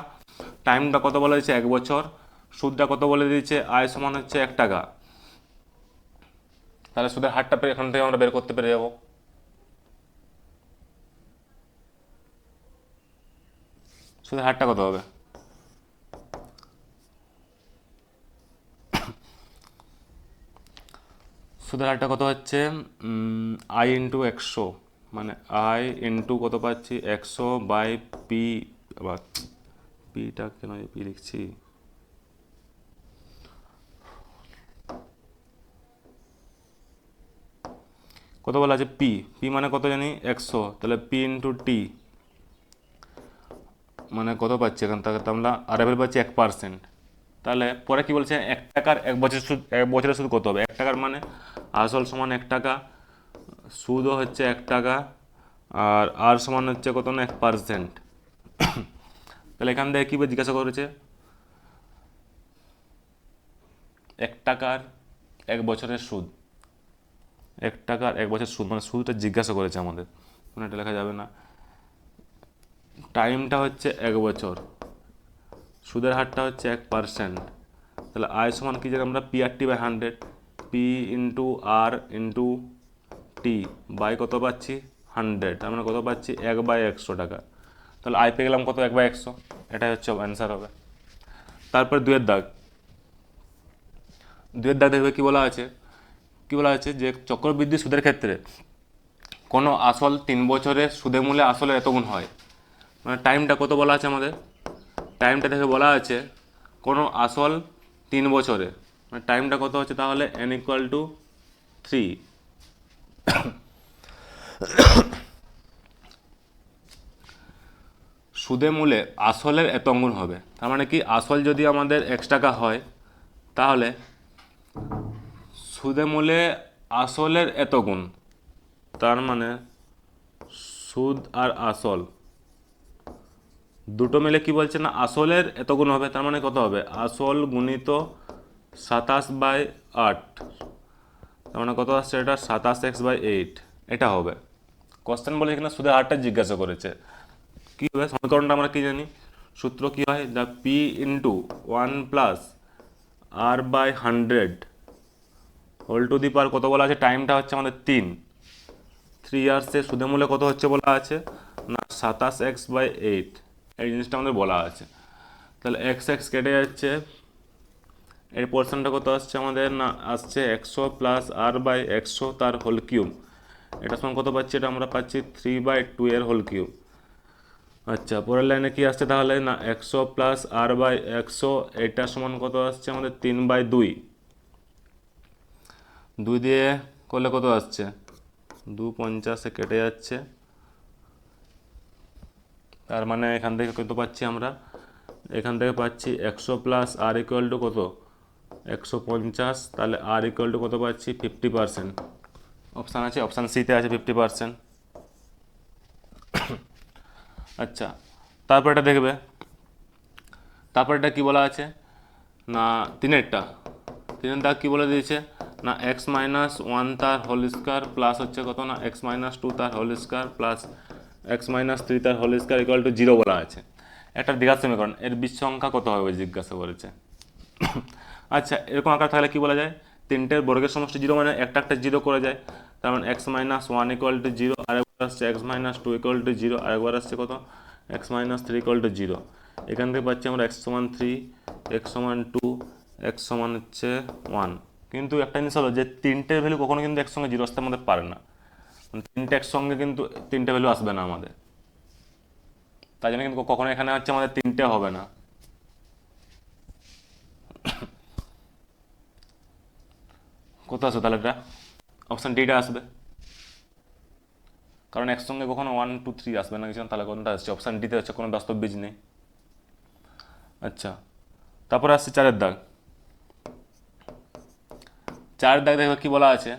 টাইমটা কত বলা দিচ্ছে 1 বছর, সুদটা কত বলে দিচ্ছে আয় সমান হচ্ছে 1 টাকা, তাহলে সুদের হারটা এখান থেকে আমরা বের করতে পেরে যাবো। সুদের হারটা কত হবে, সুদের হারটা কত হচ্ছে আই ইন্টু 100, মানে আই ইন্টু কত পাচ্ছি 100 বাই পি, আবার পিটা কেন পি লিখছি, কত বলা আছে পি, পি মানে কত জানি 100, তাহলে পি ইন্টু টি মানে কত পাচ্ছি এখান থেকে তো আমরা আরএফএল পাচ্ছি 1%, তাহলে পরে কি বলছে 1 টাকার 1 বছরের সুদ, 1 বছরের সুদ কত হবে 1 টাকার মানে আসল সমান 1 টাকা, সুদও হচ্ছে 1 টাকা, আর সমান হচ্ছে কত না 1%, তাহলে এখান থেকে কী জিজ্ঞাসা করেছে 1 টাকার 1 বছরের সুদ, 1 টাকার 1 বছরের সুদ মানে সুদটা জিজ্ঞাসা করেছে আমাদের, মানে এটা লেখা যাবে না, টাইমটা হচ্ছে 1 বছর, সুদের হারটা হচ্ছে 1%, তাহলে আয় সমান কি জানি আমরা p r t by 100, p into r into t by কত পাচ্ছি 100, তার মানে কত পাচ্ছি 1/100 টাকা, তাহলে আয় পেয়ে গেলাম কত 1/100, এটাই হচ্ছে অ্যান্সার হবে। তারপর দুয়ের দাগ, দুয়ের দাগ দেখবে কী বলা আছে, কী বলা আছে যে চক্রবৃদ্ধি সুদের ক্ষেত্রে কোনো আসল 3 বছরের সুদের মূল্যে আসলে এত গুণ হয়, মানে টাইমটা কত বলা আছে আমাদের, টাইমটা দেখে বলা আছে কোনো আসল 3 বছরে, মানে টাইমটা কত হচ্ছে তাহলে n ইকুয়াল টু 3। সুদে মূলে আসলের এত গুণ হবে, তার মানে কি আসল যদি আমাদের x টাকা হয় তাহলে সুদে মূলে আসলের এত গুণ, তার মানে সুদ আর আসল দুটো মিলে কি বলছে না আসলের এত গুণ হবে, তার মানে কত হবে আসল গুণিত 27/8, তার মানে কত আসছে এটা 27x/8 এটা হবে। কোশ্চেন বলে এখানে সুদের হারটা জিজ্ঞাসা করেছে, কী হবে সমীকরণটা আমরা কি জানি, সূত্র কি হয় the P into 1+r/100 whole to the power কত বলা আছে, টাইমটা হচ্ছে আমাদের 3 ইয়ার্সে সুদের মূল্য কত হচ্ছে বলা আছে না 27x/8, এই জিনিসটা আমাদের বলা আছে। তাহলে এক্স এক্স কেটে যাচ্ছে, এই পোর্শনটা কত আসছে আমাদের না আসছে 100 প্লাস r/100 তার হোল কিউব, এটা সমান কত পাচ্ছি, এটা আমরা পাচ্ছি 3/2 এর হোল কিউব। আচ্ছা পরের লাইনে কি আসছে তাহলে না 100 প্লাস r/100 এটা সমান কত আসছে আমাদের 3/2, 2 দিয়ে করলে কত আসছে 2×50 কেটে যাচ্ছে, তার মানে এখান থেকে কত পাচ্ছি আমরা, এখান থেকে পাচ্ছি 100 প্লাস r ইকুয়াল টু কত 150, তাহলে r ইকুয়াল টু কত পাচ্ছি 50%, অপশান আছে অপশান সিতে আছে 50%। আচ্ছা তারপর এটা দেখবে, তারপর এটা কী বলা আছে না তিনেরটা কী বলে দিয়েছে না x-1 তার হোল স্কোয়ার প্লাস হচ্ছে কত না x-2 তার হোল স্কোয়ার প্লাস x-3 তার হোল স্কোয়ার ইকুয়াল টু 0 বলা আছে। একটা দ্বিঘাত সমীকরণ, এর বীজ সংখ্যা কত হবে জিজ্ঞাসা করেছে। আচ্ছা এরকম আকার থাকলে কি বলা যায়, তিনটের বর্গের সমষ্টি 0 মানে একটা একটা 0 করে যায়, তার মানে x-1 ইকুয়াল টু 0, আরেকবার আসছে x-2 ইকুয়াল টু 0, আরেকবার আসছে কত x-3 ইকুয়াল টু 0। এখান থেকে পাচ্ছি আমরা x=3, x=2, x=1। কিন্তু একটা জিনিস হলো যে তিনটের ভ্যালু কখনো কিন্তু একসঙ্গে 0 আসতে আমাদের পারে না, মানে তিনটে একসঙ্গে কিন্তু তিনটে ভ্যালু আসবে না আমাদের, তাই জন্য কিন্তু কখনো এখানে হচ্ছে আমাদের তিনটে হবে না। কোথায় আসবে তাহলে এটা, অপশান ডিটা আসবে, কারণ একসঙ্গে কখনো 1 2 3 আসবে না কিছু, তাহলে কোনটা আসছে অপশান ডিতে হচ্ছে কোনো বাস্তব বীজ নেই। আচ্ছা তারপরে আসছে 4-এর দাগ, 4-এর দাগ দেখো কি বলা আছে,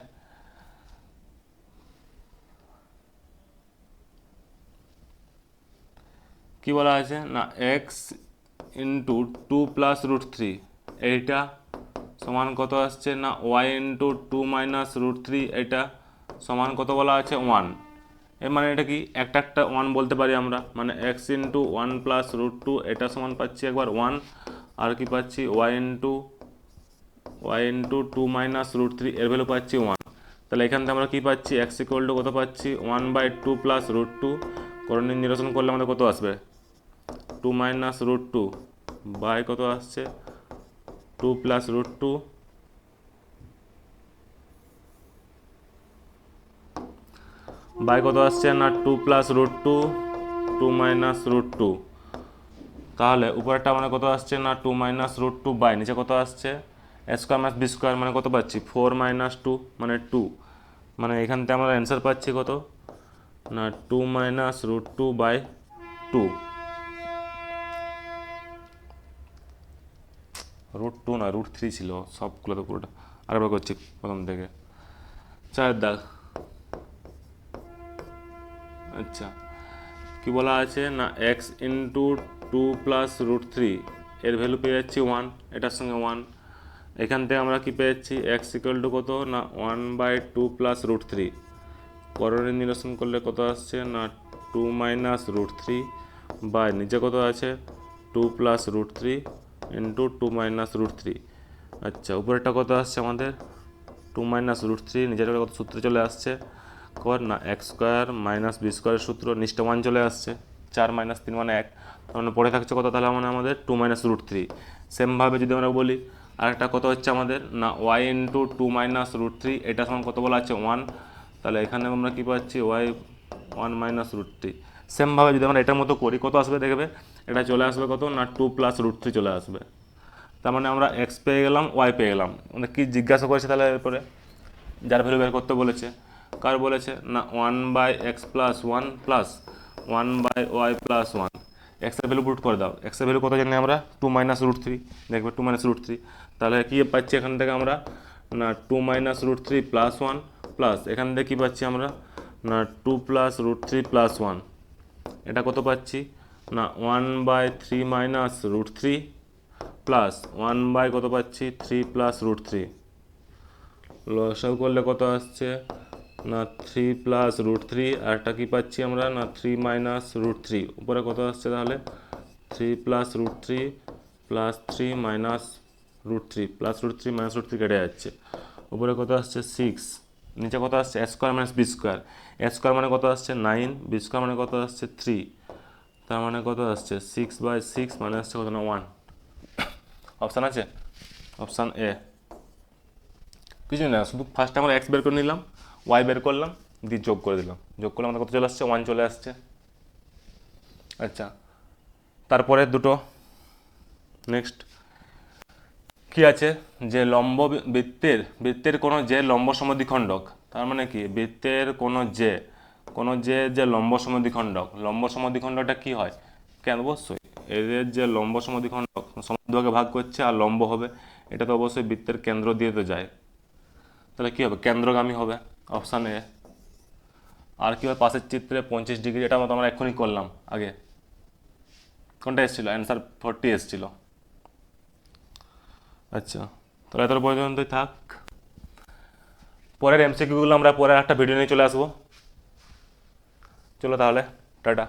কি বলা আছে না এক্স ইন্টু 2 প্লাস রুট 3 এইটা সমান কত আসছে না ওয়াই ইন্টু 2 মাইনাস রুট 3 এটা সমান কত বলা আছে 1। এর মানে এটা কি একটা একটা 1 বলতে পারি আমরা, মানে এক্স ইন্টু 1 প্লাস রুট 2 এটা সমান পাচ্ছি একবার 1, আর কি পাচ্ছি ওয়াই ইন্টু 2 মাইনাস রুট 3 এর ভ্যালু পাচ্ছি 1। তাহলে এখান থেকে আমরা কি পাচ্ছি এক্স ইকুয়াল টু কত পাচ্ছি 1/2 প্লাস রুট 2, করণীয় নিরসন করলে আমাদের কত আসবে 2 মাইনাস রুট 2 বাই কত আসছে 2 প্লাস রুট 2 বাই কত আসছে না 2 প্লাস রুট 2 2 মাইনাস রুট 2, তাহলে উপরেরটা মানে কত আসছে না 2 মাইনাস রুট 2 বাই নিচে কত আসছে এ স্কোয়ার মাইনাস বি স্কোয়ার মানে কত পাচ্ছি 4 মাইনাস 2 মানে 2, মানে এখান থেকে আমরা অ্যান্সার পাচ্ছি কত না 2 মাইনাস রুট 2 বাই 2, রুট 2 না রুট 3 ছিল সবগুলো তো পুরোটা, আরেকবার করছি প্রথম থেকে 4-এর দাগ। আচ্ছা কি বলা আছে না এক্স ইন্টু 2 প্লাস রুট 3 এর ভ্যালু পেয়ে যাচ্ছি 1, এটার সঙ্গে 1, এখান থেকে আমরা কি পেয়েছি এক্স ইকুয়াল টু কত না 1/2 প্লাস রুট 3, করণীয় নিরসন করলে কত আসছে না 2 মাইনাস রুট 3 বাই নিচে কত আছে 2 plus root 3 into 2 minus root 3। আচ্ছা উপরেরটা কত আসছে আমাদের 2 মাইনাস রুট 3, নিচেরটা কত সূত্রে চলে আসছে কর না এক্স স্কোয়ার মাইনাস বি স্কোয়ারের সূত্র নিচটা 1 চলে আসছে, 4 মাইনাস 3 মানে 1, তার পরে থাকছে কত তাহলে মানে আমাদের 2 মাইনাস রুট 3। সেমভাবে যদি আমরা বলি আরেকটা কত হচ্ছে আমাদের না ওয়াই ইন্টু 2 মাইনাস রুট 3 এটা সমান কত বলা আছে 1, তাহলে এখানে আমরা কী পাচ্ছি ওয়াই 1 মাইনাস রুট 3। সেমভাবে যদি আমরা এটার মতো করি কত আসবে দেখবে এটা চলে আসবে কত না 2 প্লাস রুট 3 চলে আসবে, তার মানে আমরা এক্স পেয়ে গেলাম, ওয়াই পেয়ে গেলাম। মানে কি জিজ্ঞাসা করেছে তাহলে এরপরে, যার ভ্যালু বের করতে বলেছে, কার বলেছে না 1/x+1 প্লাস 1/y+1। এক্সের ভ্যালু পুট করে দাও। এক্সের ভ্যালু কত জানি আমরা 2 - √3, দেখবে 2 - √3। তাহলে কি পাচ্ছি এখান থেকে আমরা না 2 - √3 প্লাস 1 প্লাস এখান থেকে কী পাচ্ছি আমরা না 2 + √3 প্লাস 1। এটা কত পাচ্ছি না 1/3 - √3 প্লাস 1 কত পাচ্ছি 3 + √3। লসাগু করলে কত আসছে না 3 + √3, আর একটা কী পাচ্ছি আমরা না 3 - √3। উপরে কত আসছে তাহলে 3 + √3 প্লাস 3 - √3 প্লাস √3 - √3 কেটে যাচ্ছে। উপরে কত আসছে 6, নিচে কত আসছে a² - b²। a² মানে কত আসছে 9, b² মানে কত আসছে 3, তার মানে কত আসছে 6/6 মানে আসছে কত না 1। অপশান আছে, অপশান এ। কিছু না, শুধু ফার্স্টে আমরা এক্স বের করে নিলাম, ওয়াই বের করলাম, দিয়ে যোগ করে দিলাম, যোগ করলে আমাদের কত চলে আসছে 1 চলে আসছে। আচ্ছা, তারপরে দুটো নেক্সট কি আছে, যে লম্ব বৃত্তের কোনো যে লম্ব সমদ্বিখণ্ডক, তার মানে কি বৃত্তের কোনো যে লম্ব সমদ্বিখণ্ডক, লম্ব সমদ্বিখণ্ডকটা কি হয় কেন, অবশ্যই এদের যে লম্ব সমদ্বিখণ্ডক সমদ্বিভাগে ভাগ করছে আর লম্ব হবে, এটা তো অবশ্যই বৃত্তের কেন্দ্র দিয়ে তো যায়, তাহলে কী হবে কেন্দ্রগামী হবে, অপশান এ। আর কী হয় পাশের চিত্রে 25 ডিগ্রি, এটা মতো আমরা এক্ষুনি করলাম আগে, কোনটা এসেছিলো অ্যান্সার 40 এসেছিলো। আচ্ছা, তাহলে এত পর্যন্তই থাক। পরের এমসিকিউগুলো আমরা পরের একটা ভিডিও নিয়ে চলে আসবো। চলো তাহলে, টাটা।